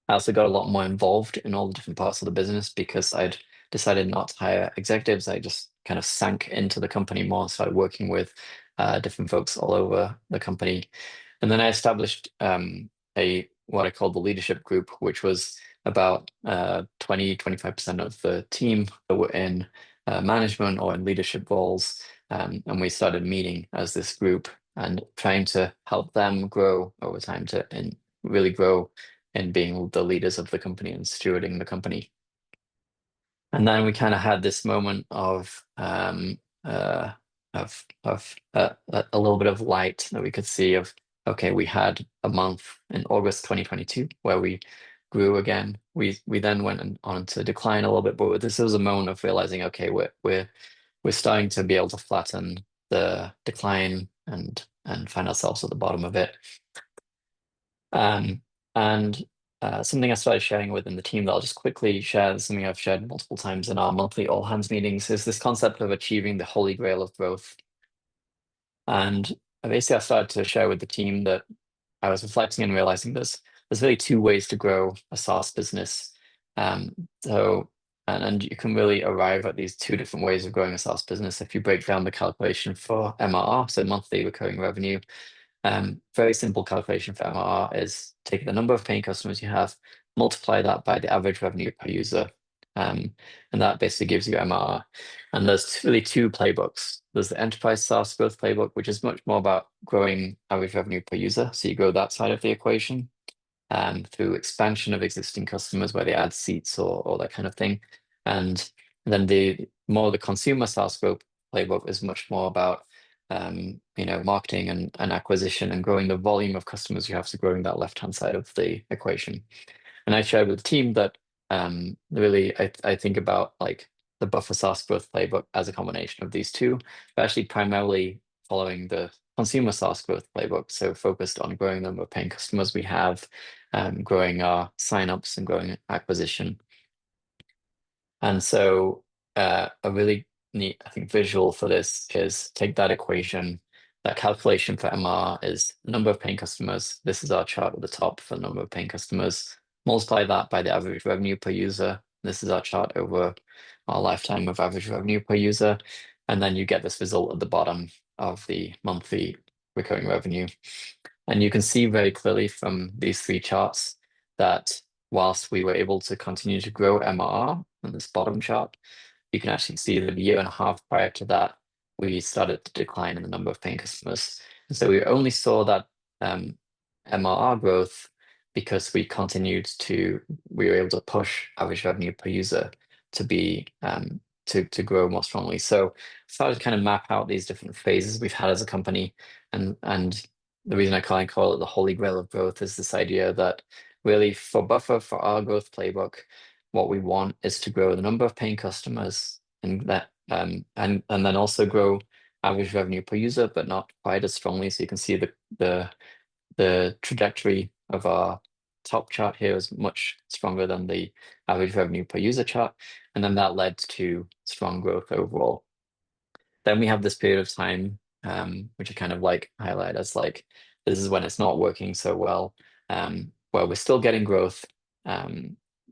[SPEAKER 1] I also got a lot more involved in all the different parts of the business because I'd decided not to hire executives. I just kind of sank into the company more and started working with different folks all over the company. And then I established a what I called the leadership group, which was about 20-25% of the team that were in management or in leadership roles. And we started meeting as this group and trying to help them grow over time to and really grow and being the leaders of the company and stewarding the company. And then we kind of had this moment of a little bit of light that we could see of, okay, we had a month in August 2022 where we grew again. We then went on to decline a little bit, but this was a moment of realizing, okay, we're starting to be able to flatten the decline and find ourselves at the bottom of it. And something I started sharing within the team that I'll just quickly share, something I've shared multiple times in our monthly all hands meetings, is this concept of achieving the holy grail of growth. And basically, I started to share with the team that I was reflecting and realizing there's really two ways to grow a SaaS business. Um, so and you can really arrive at these two different ways of growing a SaaS business if you break down the calculation for MRR, so monthly recurring revenue. Very simple calculation for MRR is take the number of paying customers you have, multiply that by the average revenue per user. And that basically gives you MRR. And there's really two playbooks. There's the enterprise SaaS growth playbook, which is much more about growing average revenue per user. So you grow that side of the equation through expansion of existing customers where they add seats or that kind of thing. And then the consumer SaaS growth playbook is much more about marketing and acquisition and growing the volume of customers you have, to growing that left-hand side of the equation. And I shared with the team that really I think about like the Buffer SaaS growth playbook as a combination of these two, but actually primarily following the consumer SaaS growth playbook. So focused on growing the number of paying customers we have, growing our signups and growing acquisition. And so a really neat, I think, visual for this is take that equation. That calculation for MR is number of paying customers. This is our chart at the top for the number of paying customers. Multiply that by the average revenue per user. This is our chart over our lifetime of average revenue per user. And then you get this result at the bottom of the monthly recurring revenue. And you can see very clearly from these three charts that whilst we were able to continue to grow MRR on this bottom chart, you can actually see that a year and a half prior to that, we started to decline in the number of paying customers. And so we only saw that MRR growth because we were able to push average revenue per user to be to grow more strongly. So I started to kind of map out these different phases we've had as a company, and the reason I call it the holy grail of growth is this idea that really for Buffer, for our growth playbook, what we want is to grow the number of paying customers and then also grow average revenue per user, but not quite as strongly. So you can see the trajectory of our top chart here is much stronger than the average revenue per user chart. And then that led to strong growth overall. Then we have this period of time, which I kind of like highlight as like, this is when it's not working so well, where we're still getting growth.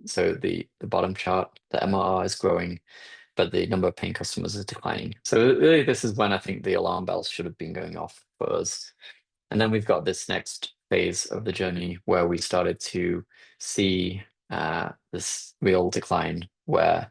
[SPEAKER 1] So the bottom chart, the MRR is growing, but the number of paying customers is declining. So really, this is when I think the alarm bells should have been going off for us. And then we've got this next phase of the journey where we started to see this real decline, where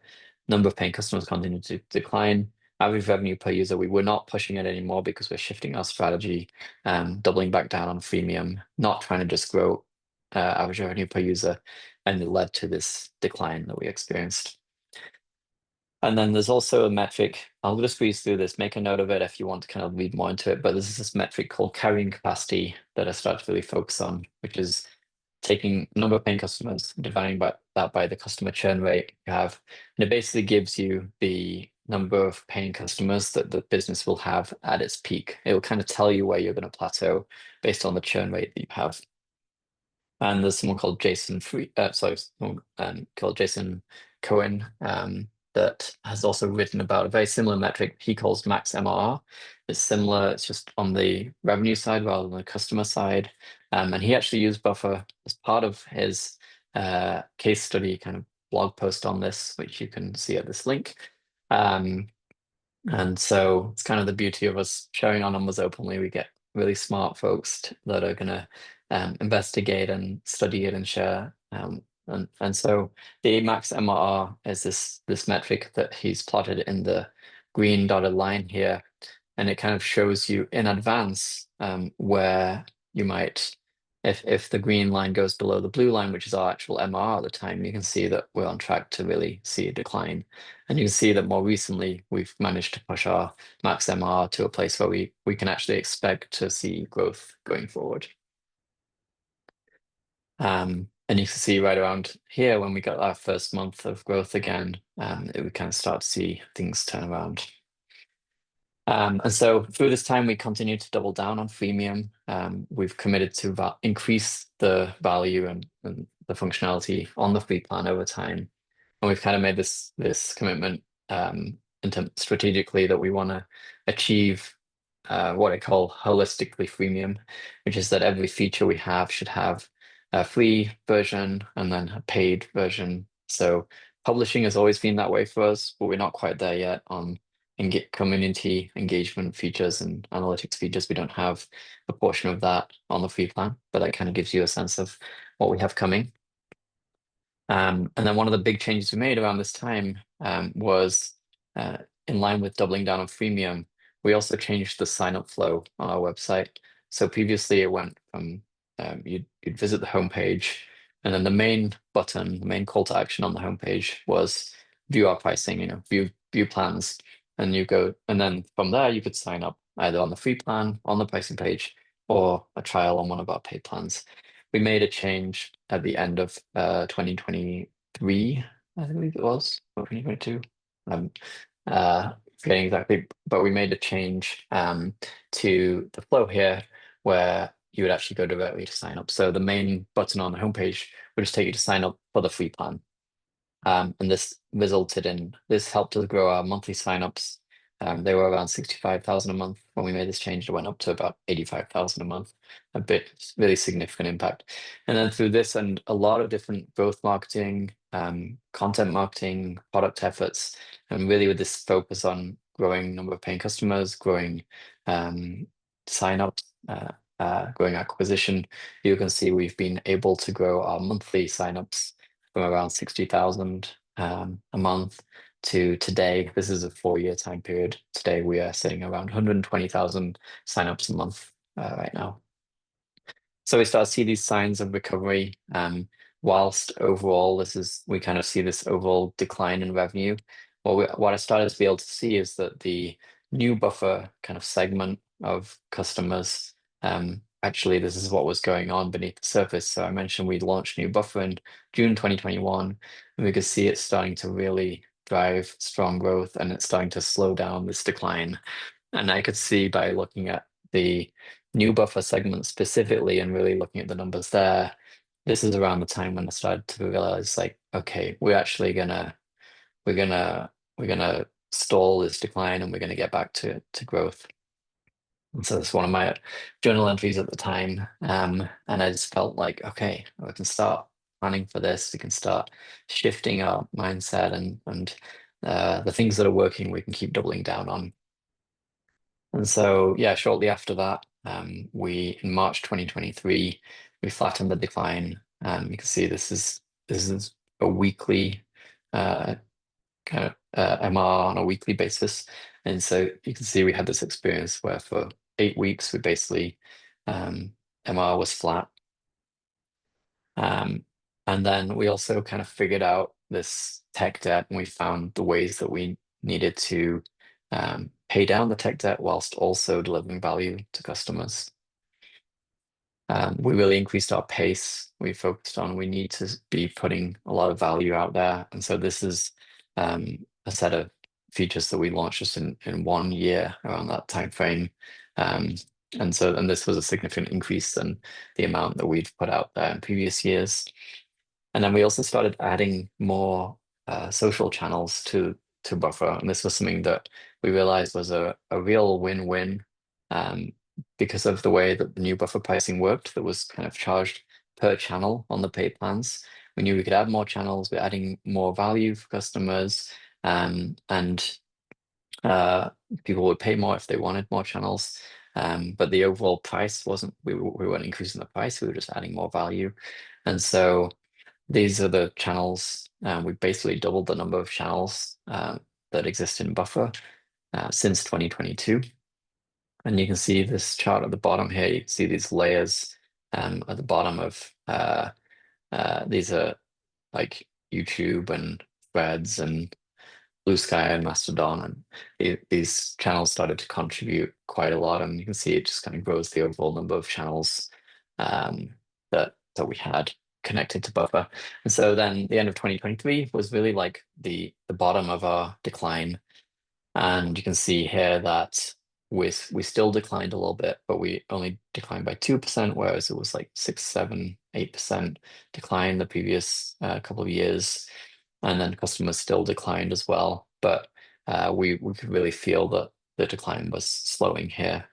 [SPEAKER 1] number of paying customers continued to decline. Average revenue per user, we were not pushing it anymore because we're shifting our strategy, doubling back down on freemium, not trying to just grow average revenue per user, and it led to this decline that we experienced. And then there's also a metric, I'll just squeeze through this, make a note of it if you want to kind of read more into it, but there's this metric called carrying capacity that I started to really focus on, which is taking number of paying customers, dividing that by the customer churn rate you have. And it basically gives you the number of paying customers that the business will have at its peak. It will kind of tell you where you're going to plateau based on the churn rate that you have. And there's someone called called Jason Cohen, that has also written about a very similar metric he calls max MRR. It's similar, it's just on the revenue side rather than the customer side. And he actually used Buffer as part of his case study kind of blog post on this, which you can see at this link. And so it's kind of the beauty of us sharing our numbers openly. We get really smart folks that are going to investigate and study it and share. And so the max MRR is this metric that he's plotted in the green dotted line here. And it kind of shows you in advance where you might, if the green line goes below the blue line, which is our actual MRR at the time, you can see that we're on track to really see a decline. And you can see that more recently, we've managed to push our max MRR to a place where we can actually expect to see growth going forward. And you can see right around here, when we got our first month of growth again, we kind of start to see things turn around. And so through this time, we continue to double down on freemium. We've committed to increase the value and the functionality on the free plan over time. And we've kind of made this commitment strategically that we want to achieve what I call holistically freemium, which is that every feature we have should have a free version and then a paid version. So publishing has always been that way for us, but we're not quite there yet on community engagement features and analytics features. We don't have a portion of that on the free plan, but that kind of gives you a sense of what we have coming. And then one of the big changes we made around this time was in line with doubling down on freemium. We also changed the sign-up flow on our website. So previously it went from you'd visit the homepage, and then the main button, the main call to action on the homepage was view our pricing, view plans, and you go, and then from there you could sign up either on the free plan, on the pricing page, or a trial on one of our paid plans. We made a change at the end of 2023, I believe it was, or 2022. Forgetting exactly, but we made a change to the flow here where you would actually go directly to sign up. So the main button on the homepage would just take you to sign up for the free plan. And this helped us grow our monthly signups. They were around 65,000 a month. When we made this change, it went up to about 85,000 a month, really significant impact. And then through this and a lot of different growth marketing, content marketing, product efforts, and really with this focus on growing number of paying customers, growing signups, growing acquisition, you can see we've been able to grow our monthly signups from around 60,000 a month to today. This is a 4-year time period. Today we are sitting around 120,000 signups a month right now. So we start to see these signs of recovery. Whilst overall we kind of see this overall decline in revenue. What I started to be able to see is that the new Buffer kind of segment of customers, actually, this is what was going on beneath the surface. So I mentioned we launched new Buffer in June 2021, and we could see it starting to really drive strong growth, and it's starting to slow down this decline. And I could see by looking at the new buffer segment specifically and really looking at the numbers there, this is around the time when I started to realize like, okay, we're gonna we're gonna stall this decline and we're gonna get back to growth. And so that's one of my journal entries at the time. And I just felt like, okay, we can start planning for this. We can start shifting our mindset and the things that are working, we can keep doubling down on. And so, yeah, shortly after that, we in March 2023, we flattened the decline. You can see this is a weekly uh, kind of MR on a weekly basis. And so you can see we had this experience where for 8 weeks we basically MR was flat. Um, and then we also kind of figured out this tech debt and we found the ways that we needed to pay down the tech debt whilst also delivering value to customers. We really increased our pace. We focused on we need to be putting a lot of value out there. And so this is a set of features that we launched just in 1 year around that time frame. Um, and this was a significant increase than the amount that we'd put out there in previous years. And then we also started adding more social channels to Buffer. And this was something that we realized was a real win-win um, because of the way that the new Buffer pricing worked that was kind of charged per channel on the paid plans. We knew we could add more channels, we're adding more value for customers, and uh, people would pay more if they wanted more channels. But the overall price wasn't, we weren't increasing the price, we were just adding more value. And so these are the channels. We basically doubled the number of channels that exist in Buffer since 2022. And you can see this chart at the bottom here. You can see these layers at the bottom of these are like YouTube and Threads and Blue Sky and Mastodon, and these channels started to contribute quite a lot. And you can see it just kind of grows the overall number of channels that we had connected to Buffer. And so then the end of 2023 was really like the bottom of our decline. And you can see here that we still declined a little bit, but we only declined by 2%, whereas it was like 6, 7, 8% decline the previous couple of years. And then customers still declined as well. But we could really feel that the decline was slowing here.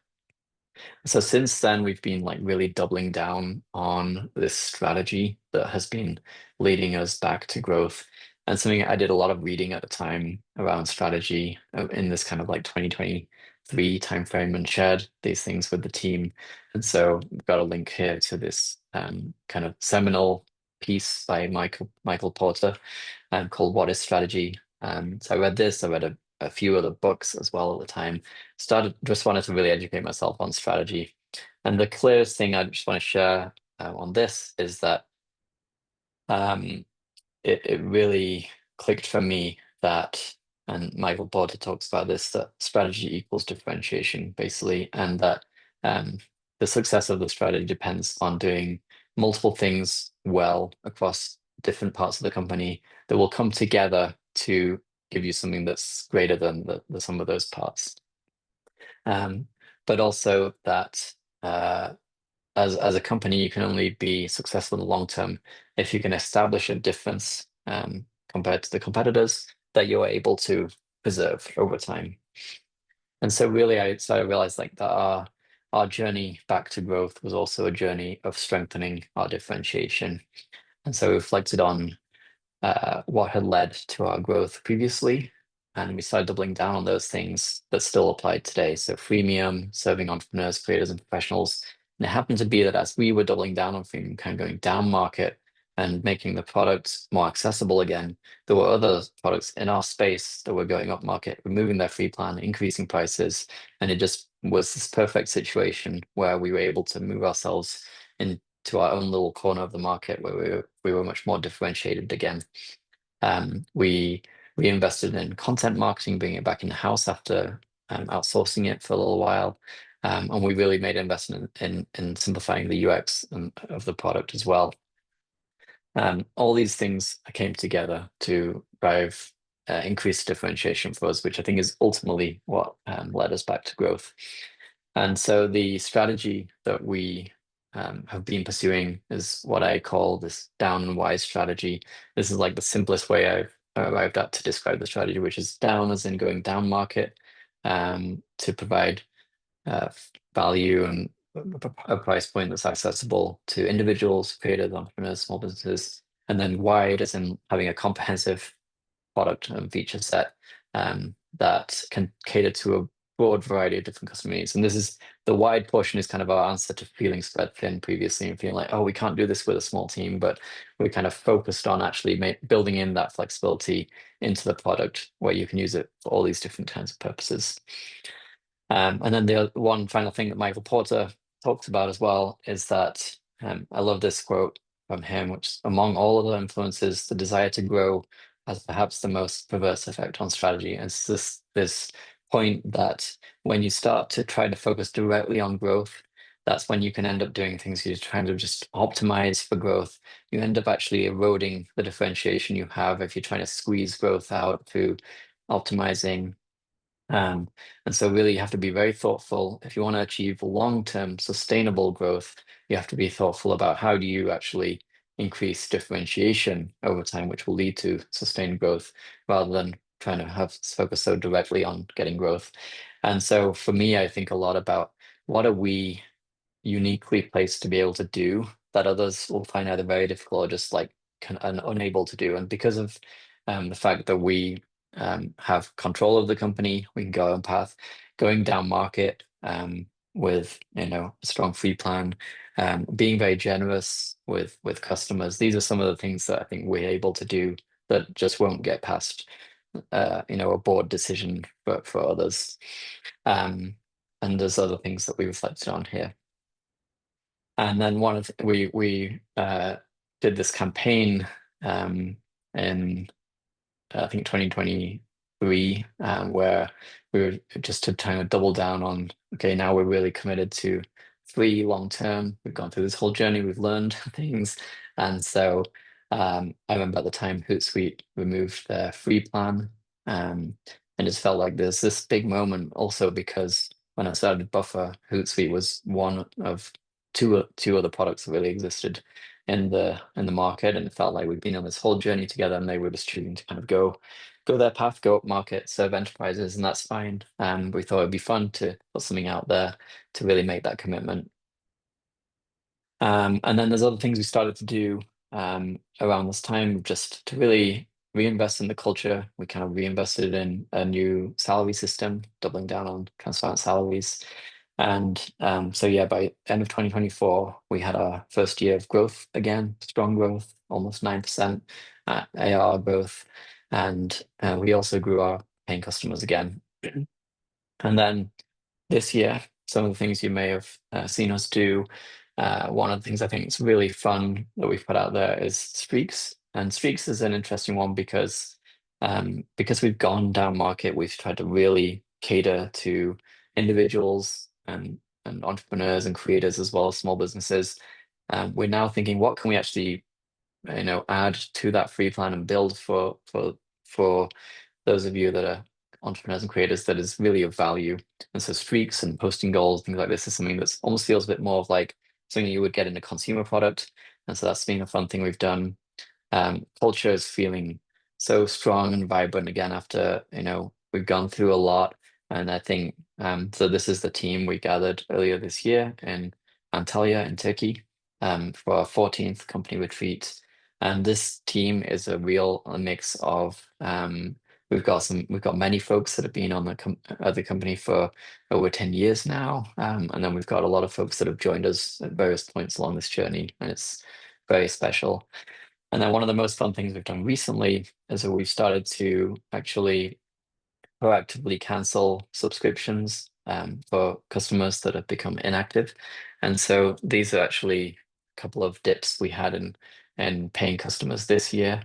[SPEAKER 1] So since then, we've been like really doubling down on this strategy that has been leading us back to growth. And something I did a lot of reading at the time around strategy in this kind of like 2023 timeframe and shared these things with the team. And so we've got a link here to this kind of seminal piece by Michael Porter called What is Strategy? So I read this, I read a few other books as well at the time. Just wanted to really educate myself on strategy. And the clearest thing I just want to share on this is that um, it really clicked for me that, and Michael Porter talks about this, that strategy equals differentiation, basically, and that um, the success of the strategy depends on doing multiple things well across different parts of the company that will come together to give you something that's greater than the sum of those parts. But also that as a company, you can only be successful in the long term if you can establish a difference compared to the competitors that you're able to preserve over time. And so really I started to realize like that our journey back to growth was also a journey of strengthening our differentiation. And so we reflected on what had led to our growth previously. And we started doubling down on those things that still apply today. So freemium, serving entrepreneurs, creators, and professionals. And it happened to be that as we were doubling down on freemium, kind of going down market and making the product more accessible again, there were other products in our space that were going up market, removing their free plan, increasing prices. And it just was this perfect situation where we were able to move ourselves into our own little corner of the market where we were much more differentiated again. We invested in content marketing, bringing it back in the house after outsourcing it for a little while. And we really made an investment in simplifying the UX of the product as well. All these things came together to drive increased differentiation for us, which I think is ultimately what led us back to growth. And so the strategy that we have been pursuing is what I call this down and wise strategy. This is like the simplest way I've arrived at to describe the strategy, which is down as in going down market to provide value and a price point that's accessible to individuals, creators, entrepreneurs, small businesses, and then wide as in having a comprehensive product and feature set that can cater to a broad variety of different customer needs. And this is the wide portion is kind of our answer to feeling spread thin previously and feeling like, oh, we can't do this with a small team, but we're kind of focused on actually building in that flexibility into the product where you can use it for all these different kinds of purposes. And then the one final thing that Michael Porter talks about as well is that I love this quote from him, which among all other influences, the desire to grow has perhaps the most perverse effect on strategy. And it's this point that when you start to try to focus directly on growth, that's when you can end up doing things you're trying to just optimize for growth. You end up actually eroding the differentiation you have if you're trying to squeeze growth out through optimizing and so really you have to be very thoughtful. If you want to achieve long-term sustainable growth, you have to be thoughtful about how do you actually increase differentiation over time, which will lead to sustained growth rather than trying to have focus so directly on getting growth. And so for me, I think a lot about what are we uniquely placed to be able to do that others will find either very difficult or just like unable to do. And because of the fact that we have control of the company, we can go our own path, going down market with a strong free plan, being very generous with customers. These are some of the things that I think we're able to do that just won't get past a board decision for others. And there's other things that we reflected on here. And then we did this campaign in I think 2023 where we were just to kind of double down on okay, now we're really committed to free long term. We've gone through this whole journey, we've learned things, and so I remember at the time Hootsuite removed their free plan, and it felt like there's this big moment also because when I started Buffer, Hootsuite was one of two other products that really existed in the market, and it felt like we'd been on this whole journey together, and they were just choosing to kind of go their path, go up market, serve enterprises, and that's fine. We thought it'd be fun to put something out there to really make that commitment. And then there's other things we started to do around this time just to really reinvest in the culture. We kind of reinvested in a new salary system, doubling down on transparent salaries. And so yeah, by end of 2024, we had our first year of growth again, strong growth, almost 9% ARR growth. And we also grew our paying customers again. And then this year, some of the things you may have seen us do. One of the things I think is really fun that we've put out there is Streaks. And Streaks is an interesting one because we've gone down market, we've tried to really cater to individuals and entrepreneurs and creators as well as small businesses. We're now thinking, what can we actually, add to that free plan and build for those of you that are entrepreneurs and creators that is really of value. And so streaks and posting goals, things like this is something that's almost feels a bit more of like something you would get in a consumer product. And so that's been a fun thing we've done. Culture is feeling so strong and vibrant again after, we've gone through a lot. And I think, so this is the team we gathered earlier this year in Antalya in Turkey for our 14th company retreat. And this team is a real mix of, we've got many folks that have been on the company for over 10 years now. And then we've got a lot of folks that have joined us at various points along this journey, and it's very special. And then one of the most fun things we've done recently is that we've started to actually proactively cancel subscriptions for customers that have become inactive. And so these are actually a couple of dips we had in paying customers this year,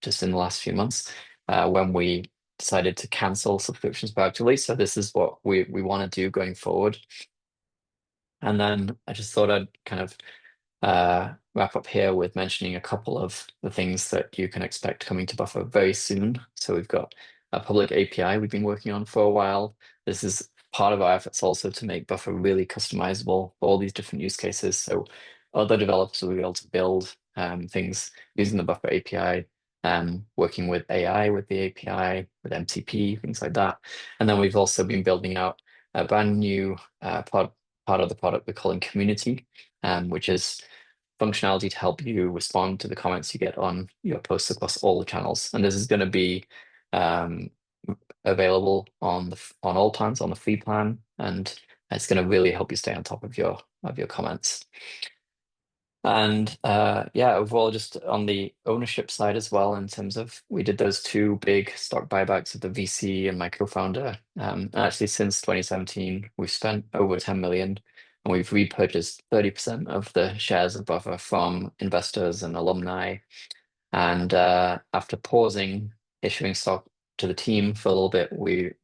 [SPEAKER 1] just in the last few months, when we decided to cancel subscriptions proactively. So this is what we want to do going forward. And then I just thought I'd kind of wrap up here with mentioning a couple of the things that you can expect coming to Buffer very soon. So we've got a public API we've been working on for a while. This is part of our efforts also to make Buffer really customizable for all these different use cases. So other developers will be able to build things using the Buffer API, working with AI with the API, with MCP, things like that. And then we've also been building out a brand new part of the product we're calling Community, which is functionality to help you respond to the comments you get on your posts across all the channels. And this is going to be um, available on on all plans on the free plan, and it's going to really help you stay on top of your comments. And yeah, overall, just on the ownership side as well, in terms of we did those two big stock buybacks of the VC and my co-founder. Actually, since 2017, we've spent over 10 million and we've repurchased 30% of the shares of Buffer from investors and alumni. And after pausing issuing stock to the team for a little bit, we're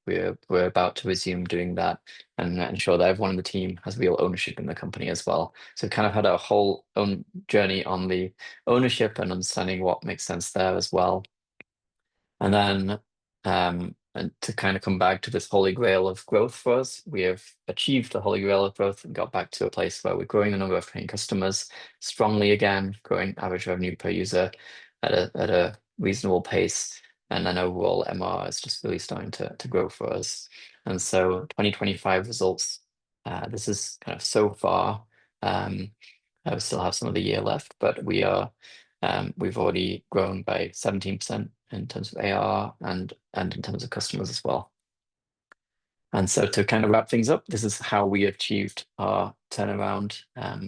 [SPEAKER 1] about to resume doing that and ensure that everyone in the team has real ownership in the company as well. So we've kind of had a whole own journey on the ownership and understanding what makes sense there as well. And then and to kind of come back to this holy grail of growth for us, we have achieved the holy grail of growth and got back to a place where we're growing the number of paying customers strongly again, growing average revenue per user at a reasonable pace. And then overall MR is just really starting to grow for us. And so 2025 results, this is kind of so far. We still have some of the year left, but we've already grown by 17% in terms of AR and in terms of customers as well. And so to kind of wrap things up, this is how we achieved our turnaround.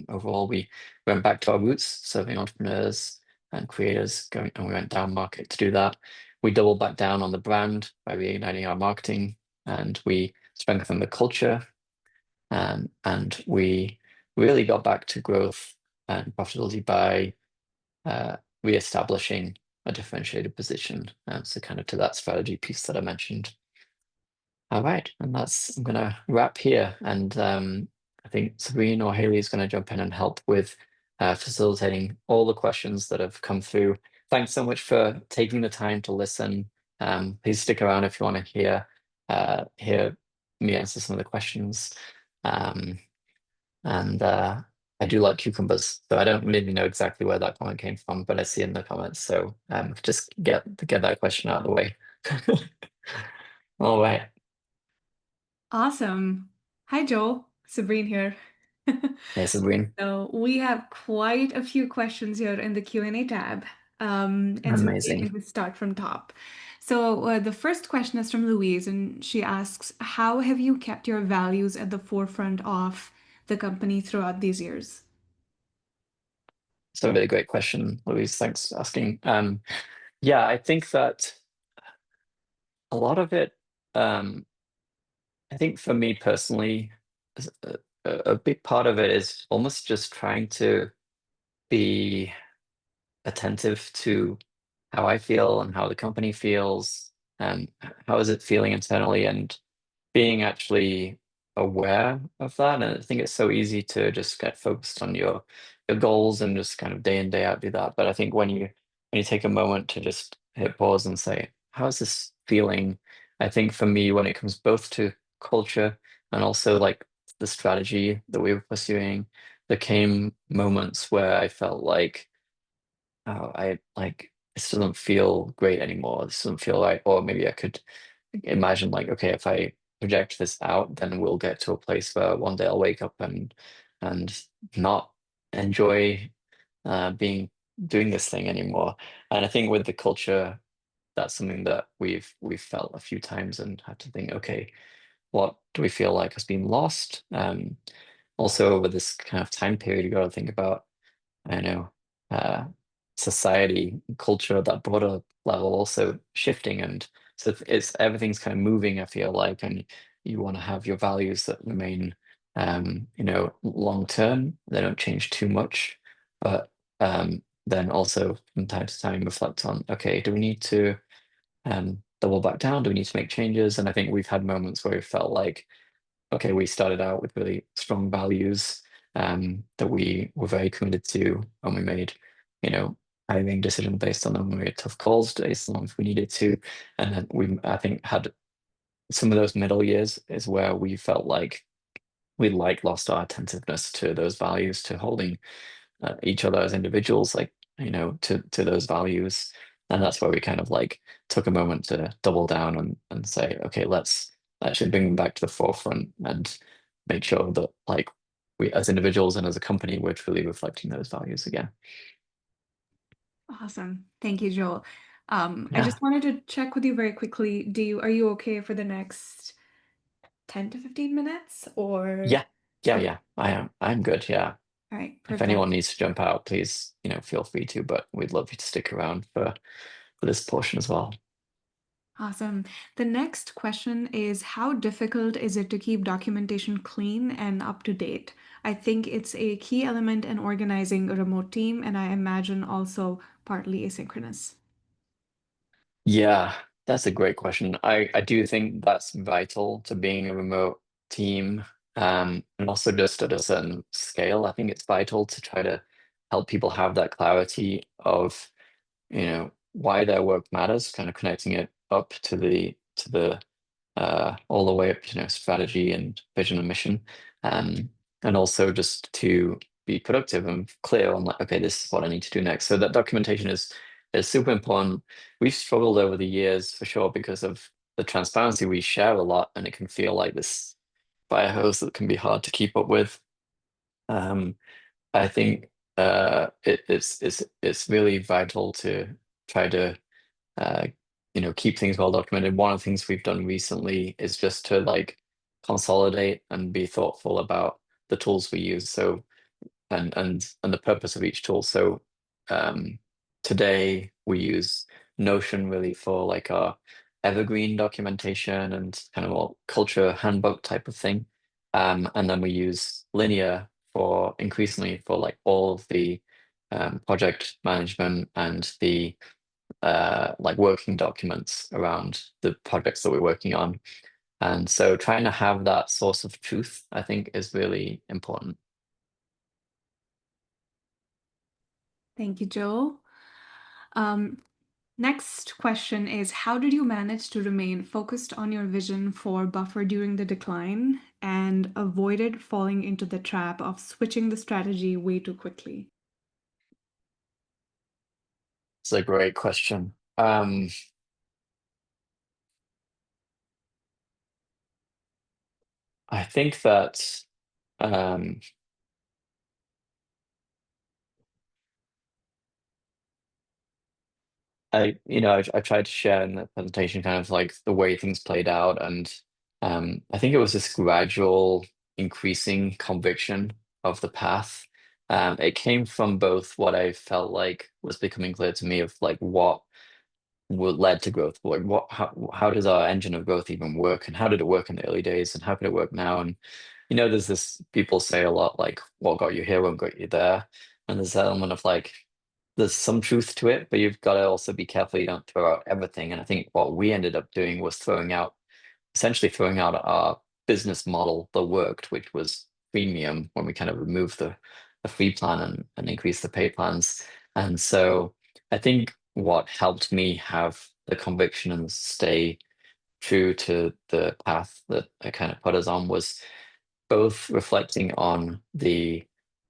[SPEAKER 1] Overall, we went back to our roots, serving entrepreneurs and creators, and we went down market to do that. We doubled back down on the brand by reigniting our marketing, and we strengthened the culture, and we really got back to growth and profitability by re-establishing a differentiated position. So kind of to that strategy piece that I mentioned. All right, and I'm gonna wrap here. And I think Sabrine or Haley is gonna jump in and help with facilitating all the questions that have come through. Thanks so much for taking the time to listen. Please stick around if you want to hear me answer some of the questions. Um, and I do like cucumbers, so I don't really know exactly where that comment came from, but I see in the comments. So just get that question out of the way. All right.
[SPEAKER 2] Awesome. Hi, Joel. Sabrine here.
[SPEAKER 1] Hey, Sabrine.
[SPEAKER 2] So we have quite a few questions here in the Q&A tab. And so maybe I
[SPEAKER 1] Amazing.
[SPEAKER 2] can just start from top. So the first question is from Louise, and she asks, how have you kept your values at the forefront of the company throughout these years?
[SPEAKER 1] It's a really great question, Louise. Thanks for asking. Yeah, I think that a lot of it, um, I think for me personally, a big part of it is almost just trying to be attentive to how I feel and how the company feels, and how is it feeling internally, and being actually aware of that. And I think it's so easy to just get focused on your goals and just kind of day in, day out do that. But I think when you take a moment to just hit pause and say, how is this feeling? I think for me, when it comes both to culture and also like the strategy that we were pursuing, there came moments where I felt like, oh, I like this doesn't feel great anymore. This doesn't feel right. Or maybe I could imagine like, okay, if I project this out, then we'll get to a place where one day I'll wake up and not enjoy being doing this thing anymore. And I think with the culture, that's something that we've felt a few times and had to think, okay, what do we feel like has been lost? Also over this kind of time period, you got to think about, I know, uh, society, culture at that broader level also shifting, and so it's everything's kind of moving. I feel like, and you want to have your values that remain, long term. They don't change too much, but then also from time to time reflect on, okay, do we need to double back down? Do we need to make changes? And I think we've had moments where we felt like, okay, we started out with really strong values, that we were very committed to, and we made, you know, hiring decisions based on them. We made tough calls based on them if we needed to, and then I think, had some of those middle years is where we felt like we like lost our attentiveness to those values, to holding each other as individuals, like, to those values. And that's where we kind of like took a moment to double down and say, okay, let's actually bring them back to the forefront and make sure that like we as individuals and as a company, we're truly reflecting those values again.
[SPEAKER 2] Awesome. Thank you, Joel. I
[SPEAKER 1] Yeah.
[SPEAKER 2] just wanted to check with you very quickly. Are you okay for the next 10 to 15 minutes or
[SPEAKER 1] Yeah. Yeah,
[SPEAKER 2] okay,
[SPEAKER 1] yeah. I'm good. Yeah.
[SPEAKER 2] all right,
[SPEAKER 1] If anyone
[SPEAKER 2] perfect.
[SPEAKER 1] needs to jump out, please, feel free to, but we'd love you to stick around for this portion as well.
[SPEAKER 2] Awesome. The next question is how difficult is it to keep documentation clean and up to date? I think it's a key element in organizing a remote team, and I imagine also partly asynchronous.
[SPEAKER 1] Yeah, that's a great question. I do think that's vital to being a remote team, and also just at a certain scale. I think it's vital to try to help people have that clarity of, why their work matters, kind of connecting it up to the all the way up, strategy and vision and mission, um, and also just to be productive and clear on like, okay, this is what I need to do next. So that documentation is super important. We've struggled over the years for sure because of the transparency we share a lot, and it can feel like this fire hose that can be hard to keep up with. Um, I think it's really vital to try to uh, keep things well documented. One of the things we've done recently is just to like consolidate and be thoughtful about the tools we use. So and the purpose of each tool. So um, today we use Notion really for like our evergreen documentation and kind of more culture handbook type of thing. And then we use Linear for increasingly for like all of the project management and the like working documents around the projects that we're working on. And so trying to have that source of truth, I think, is really important.
[SPEAKER 2] Thank you, Joel. Um, Next question is how did you manage to remain focused on your vision for Buffer during the decline and avoided falling into the trap of switching the strategy way too quickly?
[SPEAKER 1] It's a great question. I think that um, I tried to share in the presentation kind of like the way things played out, and I think it was this gradual increasing conviction of the path. It came from both what I felt like was becoming clear to me of like what led to growth, like how does our engine of growth even work, and how did it work in the early days, and how could it work now? And there's this people say a lot like what got you here won't get you there, and there's that element of like there's some truth to it, but you've got to also be careful you don't throw out everything. And I think what we ended up doing was essentially throwing out our business model that worked, which was freemium, when we kind of removed the free plan and increased the pay plans. And so I think what helped me have the conviction and stay true to the path that I kind of put us on was both reflecting on the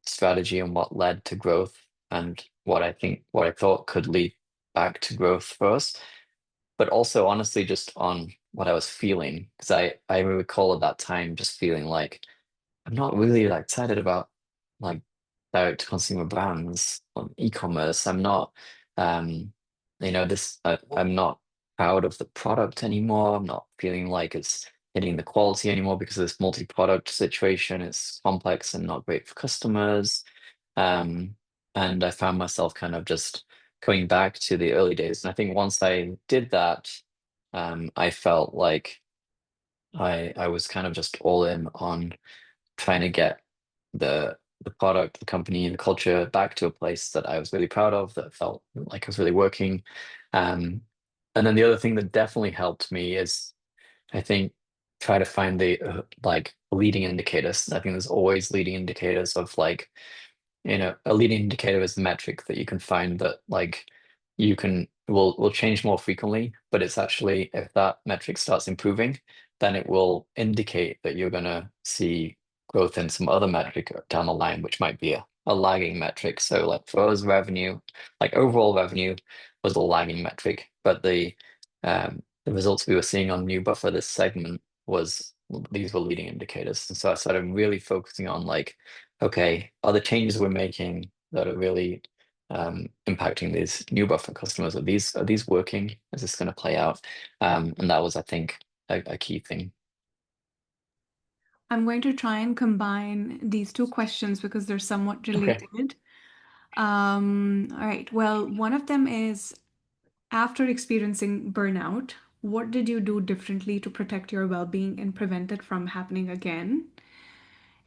[SPEAKER 1] strategy and what led to growth, and what I thought could lead back to growth for us, but also honestly just on what I was feeling. Because I recall at that time just feeling like I'm not really like excited about like direct to consumer brands on e-commerce. I'm not I'm not proud of the product anymore. I'm not feeling like it's hitting the quality anymore because of this multi-product situation. It's complex and not great for customers. Um and I found myself kind of just going back to the early days. And I think once I did that, I felt like I was kind of just all in on trying to get the product, the company, and the culture back to a place that I was really proud of, that felt like I was really working. Um, and then the other thing that definitely helped me is, I think, try to find the like leading indicators. I think there's always leading indicators of like, a leading indicator is the metric that you can find that like you can will change more frequently, but it's actually if that metric starts improving, then it will indicate that you're gonna see growth in some other metric down the line, which might be a lagging metric. So like for us, revenue, like overall revenue was a lagging metric, but the results we were seeing on new buffer this segment was these were leading indicators. And so I started really focusing on like, okay, are the changes we're making that are really impacting these new buffer customers? Are these working? Is this going to play out? And that was, I think, a key thing.
[SPEAKER 2] I'm going to try and combine these two questions because they're somewhat
[SPEAKER 1] Okay.
[SPEAKER 2] related. All right. Well, one of them is after experiencing burnout, what did you do differently to protect your well-being and prevent it from happening again?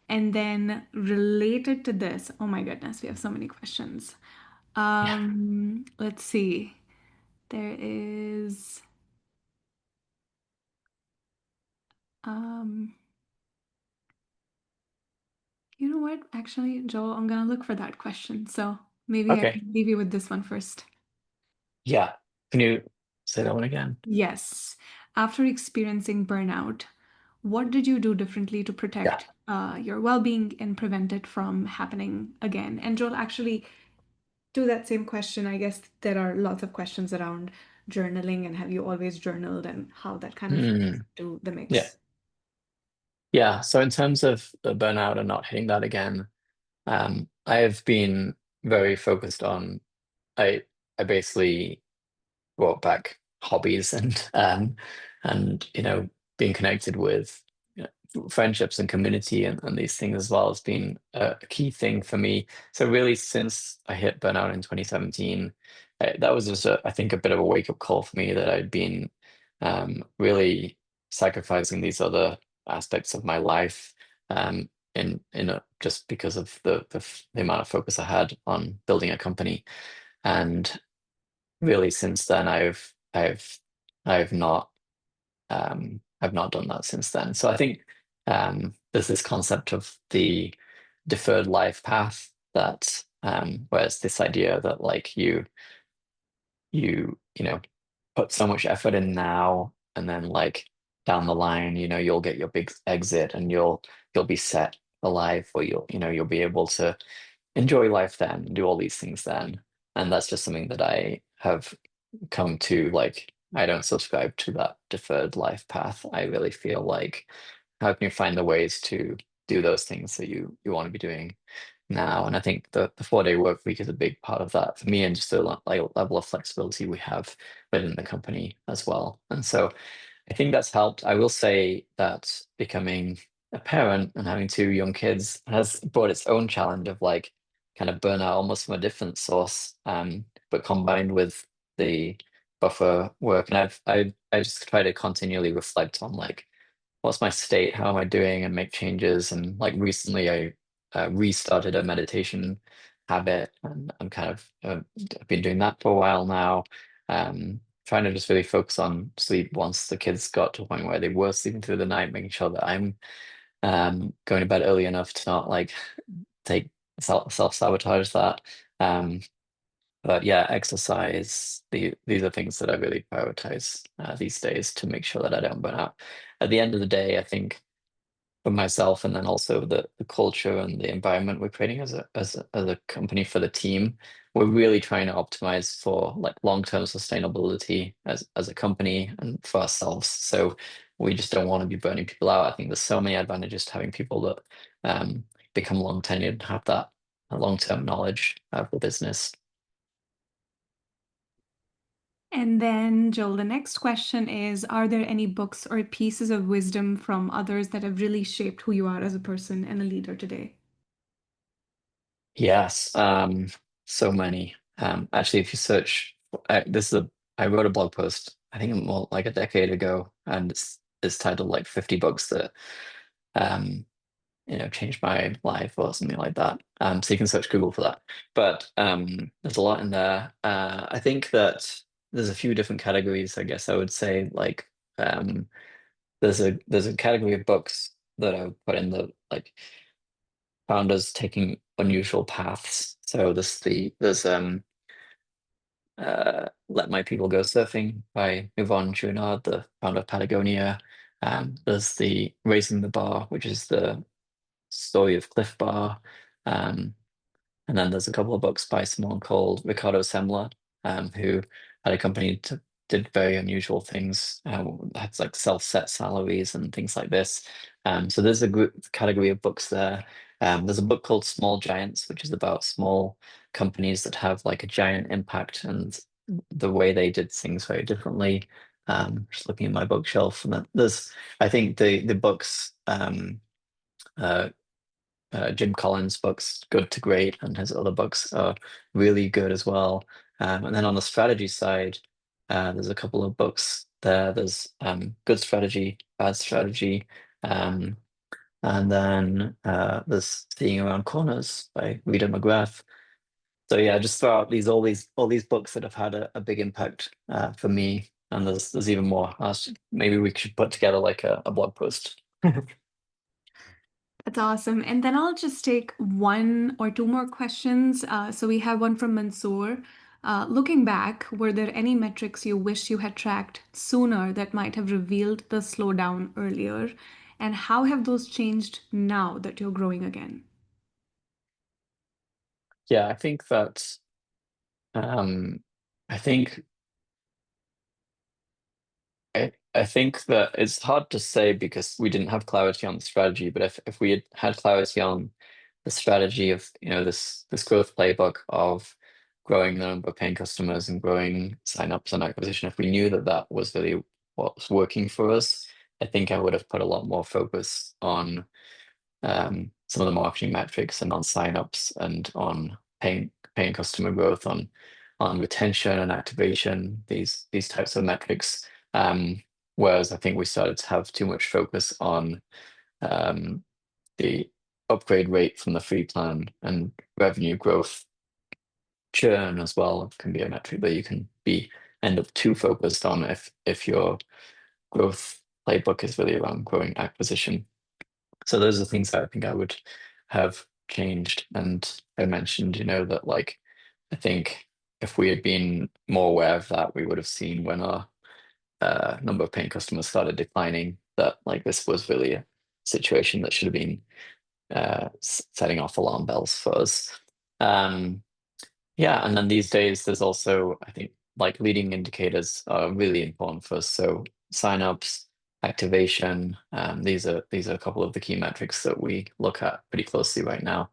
[SPEAKER 2] And then related to this, oh my goodness, we have so many questions.
[SPEAKER 1] Yeah.
[SPEAKER 2] Let's see. There is, um, you know what? Actually, Joel, I'm gonna look for that question. So maybe I
[SPEAKER 1] Okay.
[SPEAKER 2] can leave you with this one first.
[SPEAKER 1] Yeah. Can you say that one again?
[SPEAKER 2] Yes. After experiencing burnout, what did you do differently to
[SPEAKER 1] Yeah.
[SPEAKER 2] protect your well-being and prevent it from happening again? And Joel, actually, to that same question, I guess there are lots of questions around journaling and have you always journaled and how that kind of fits
[SPEAKER 1] Mm,
[SPEAKER 2] into the
[SPEAKER 1] yeah.
[SPEAKER 2] mix.
[SPEAKER 1] Yeah. So in terms of the burnout and not hitting that again, I have been very focused on I I basically brought back hobbies and being connected with friendships and community and these things as well has been a key thing for me. So really since I hit burnout in 2017, that was just I think a bit of a wake-up call for me that I'd been really sacrificing these other aspects of my life just because of the amount of focus I had on building a company. And really since then I've not I've not done that since then. So I think there's this concept of the deferred life path that where it's this idea that like you put so much effort in now and then like down the line you'll get your big exit and you'll be set for life or you'll be able to enjoy life then, do all these things then. And that's just something that I have come to like, I don't subscribe to that deferred life path. I really feel like how can you find the ways to do those things that you want to be doing now? And I think the 4-day work week is a big part of that for me and just the like level of flexibility we have within the company as well. And so I think that's helped. I will say that becoming a parent and having two young kids has brought its own challenge of like kind of burnout almost from a different source, but combined with the buffer work. And I just try to continually reflect on like what's my state, how am I doing, and make changes. And like recently, I restarted a meditation habit, and I'm kind of I've been doing that for a while now. Trying to just really focus on sleep once the kids got to a point where they were sleeping through the night, making sure that I'm going to bed early enough to not like take self-sabotage that. Um, but yeah, exercise, these are things that I really prioritize these days to make sure that I don't burn out. At the end of the day, I think for myself and then also the culture and the environment we're creating as a company for the team, we're really trying to optimize for like long-term sustainability as a company and for ourselves. So we just don't want to be burning people out. I think there's so many advantages to having people that become long tenured and have that long-term knowledge of the business.
[SPEAKER 2] And then, Joel, the next question is, are there any books or pieces of wisdom from others that have really shaped who you are as a person and a leader today?
[SPEAKER 1] Yes, so many. Actually, if you search, I wrote a blog post, I think more like a decade ago, and it's titled like 50 books that um, changed my life or something like that. So you can search Google for that. But there's a lot in there. I think that there's a few different categories, I guess I would say, like there's a category of books that I would put in the like founders taking unusual paths. So there's Let My People Go Surfing by Yvonne Chouinard, the founder of Patagonia. There's the Raising the Bar, which is the story of Cliff Bar. Um, and then there's a couple of books by someone called Ricardo Semler, who had a company to did very unusual things, had like self-set salaries and things like this. So there's a group category of books there. There's a book called Small Giants, which is about small companies that have like a giant impact and the way they did things very differently. Just looking at my bookshelf, and I think the books, uh, Jim Collins' books, Good to Great, and his other books are really good as well. And then on the strategy side, there's a couple of books there. There's Good Strategy, Bad Strategy, um, and then there's Seeing Around Corners by Rita McGrath. So yeah, just throw out all these books that have had a big impact for me. And there's even more. Maybe we should put together like a blog post.
[SPEAKER 2] That's awesome. And then I'll just take one or two more questions. So we have one from Mansoor. Looking back, were there any metrics you wish you had tracked sooner that might have revealed the slowdown earlier? And how have those changed now that you're growing again?
[SPEAKER 1] Yeah, I think that um, I think I think that it's hard to say because we didn't have clarity on the strategy. But if we had clarity on the strategy of this growth playbook of growing the number of paying customers and growing signups and acquisition, if we knew that that was really what was working for us, I think I would have put a lot more focus on some of the marketing metrics and on signups and on paying customer growth, on retention and activation, these types of metrics. Whereas I think we started to have too much focus on the upgrade rate from the free plan and revenue growth. Churn as well can be a metric that you can be end up too focused on if your growth playbook is really around growing acquisition. So those are things that I think I would have changed. And I mentioned, that like I think if we had been more aware of that, we would have seen when our number of paying customers started declining that like this was really a situation that should have been setting off alarm bells for us. Um, yeah, and then these days there's also, I think, like leading indicators are really important for us. So signups, activation, these are a couple of the key metrics that we look at pretty closely right now.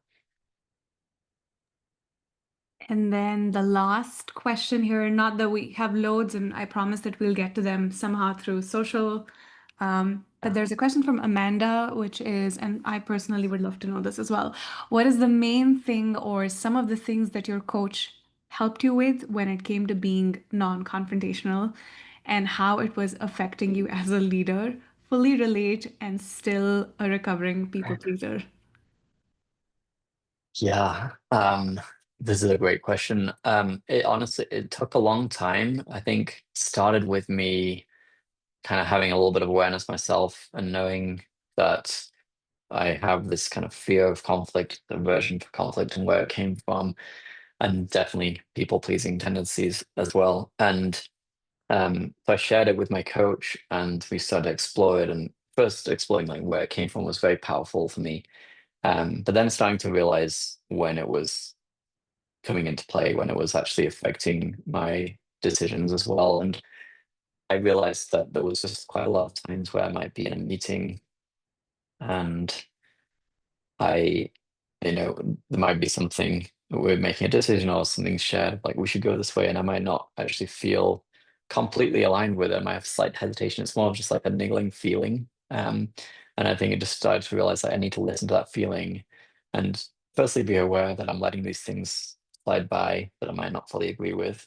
[SPEAKER 2] And then the last question here, not that we have loads, and I promise that we'll get to them somehow through social. But there's a question from Amanda, which is, and I personally would love to know this as well. What is the main thing or some of the things that your coach helped you with when it came to being non-confrontational and how it was affecting you as a leader? Fully relate and still a recovering people pleaser.
[SPEAKER 1] Yeah, this is a great question. It honestly it took a long time. I think it started with me kind of having a little bit of awareness myself and knowing that I have this kind of fear of conflict, aversion for conflict, and where it came from, and definitely people-pleasing tendencies as well. And so I shared it with my coach, and we started to explore it. And first exploring like where it came from was very powerful for me. But then starting to realize when it was coming into play, when it was actually affecting my decisions as well. And I realized that there was just quite a lot of times where I might be in a meeting and I, there might be something we're making a decision or something shared, like we should go this way, and I might not actually feel completely aligned with it. I might have slight hesitation. It's more of just like a niggling feeling. And I think I just started to realize that I need to listen to that feeling and firstly be aware that I'm letting these things slide by that I might not fully agree with.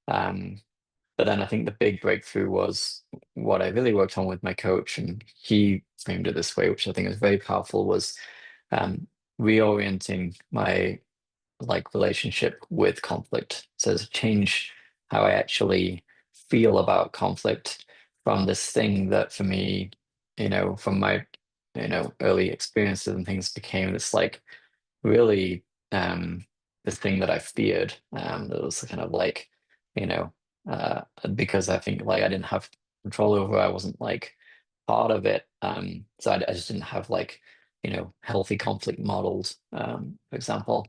[SPEAKER 1] Um, but then I think the big breakthrough was what I really worked on with my coach, and he framed it this way, which I think is very powerful, was um, reorienting my like relationship with conflict. So to change how I actually feel about conflict from this thing that for me from my, early experiences and things became this like really this thing that I feared. That was kind of like, you know, because I think like I didn't have control over it, I wasn't like part of it. So I just didn't have like, healthy conflict models, for example.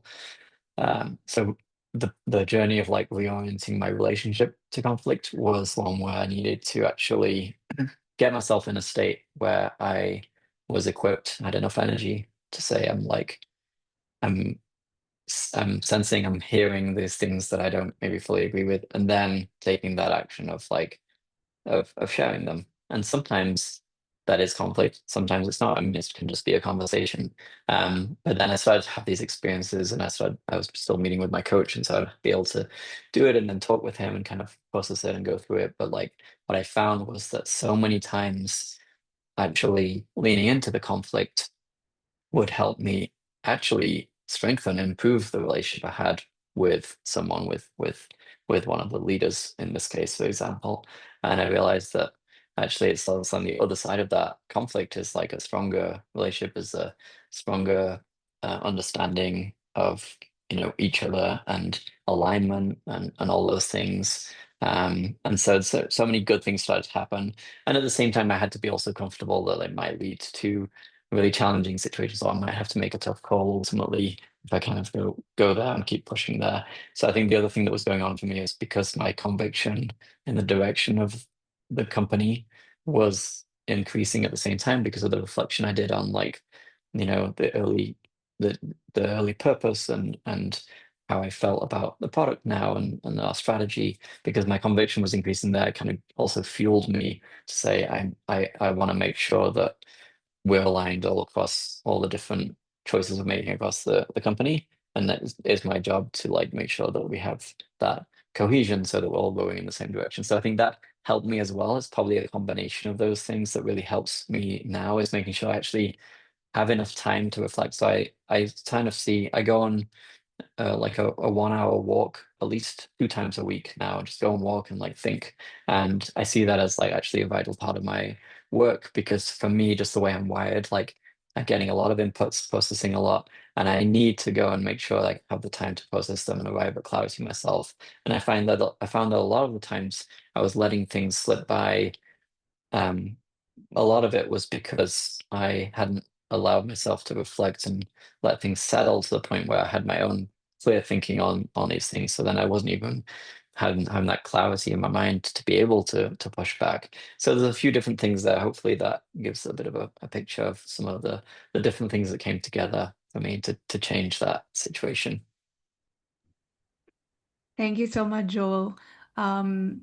[SPEAKER 1] So the journey of like reorienting my relationship to conflict was one where I needed to actually get myself in a state where I was equipped, had enough energy to say I'm I'm sensing, I'm hearing these things that I don't maybe fully agree with, and then taking that action of like of sharing them. And sometimes that is conflict, sometimes it's not. I mean, it can just be a conversation. But then I started to have these experiences, and I was still meeting with my coach, and so I'd be able to do it and then talk with him and kind of process it and go through it. But like what I found was that so many times actually leaning into the conflict would help me actually strengthen and improve the relationship I had with someone with one of the leaders in this case, for example. And I realized that actually it's also on the other side of that conflict is like a stronger relationship, is a stronger understanding of each other and alignment and all those things. And so many good things started to happen. And at the same time, I had to be also comfortable that it might lead to really challenging situations, or I might have to make a tough call ultimately if I kind of go there and keep pushing there. So I think the other thing that was going on for me is because my conviction in the direction of the company was increasing at the same time because of the reflection I did on like, the the the early purpose and how I felt about the product now and our strategy, because my conviction was increasing there, it kind of also fueled me to say I want to make sure that we're aligned all across all the different choices we're making across the company. And that is my job to like make sure that we have that cohesion so that we're all going in the same direction. So I think that helped me as well. It's probably a combination of those things that really helps me now, is making sure I actually have enough time to reflect. So I kind of see I go on like a 1 hour walk at least 2 times a week now. Just go and walk and like think. And I see that as like actually a vital part of my work, because for me, just the way I'm wired, like I'm getting a lot of inputs, processing a lot, and I need to go and make sure like I have the time to process them and arrive at clarity myself. And I found that a lot of the times I was letting things slip by. Um, a lot of it was because I hadn't allowed myself to reflect and let things settle to the point where I had my own clear thinking on these things. So then I wasn't even having that clarity in my mind to be able to push back. So there's a few different things there. Hopefully that gives a bit of a picture of some of the different things that came together for me to change that situation.
[SPEAKER 2] Thank you so much, Joel. Um,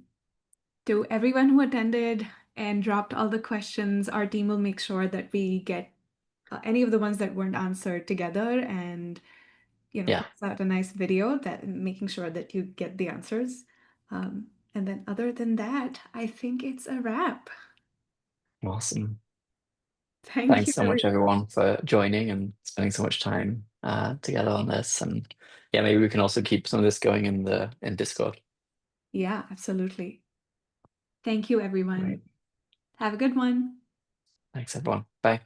[SPEAKER 2] to everyone who attended and dropped all the questions, our team will make sure that we get any of the ones that weren't answered together and
[SPEAKER 1] Yeah,
[SPEAKER 2] post out a nice video that making sure that you get the answers. And then other than that, I think it's a wrap.
[SPEAKER 1] awesome.
[SPEAKER 2] Thank
[SPEAKER 1] Thanks
[SPEAKER 2] you,
[SPEAKER 1] so much,
[SPEAKER 2] everyone.
[SPEAKER 1] everyone, for joining and spending so much time together on this. And yeah, maybe we can also keep some of this going in Discord.
[SPEAKER 2] Yeah, absolutely. Thank you,
[SPEAKER 1] Right.
[SPEAKER 2] everyone. Have a good one.
[SPEAKER 1] Thanks, everyone. Bye.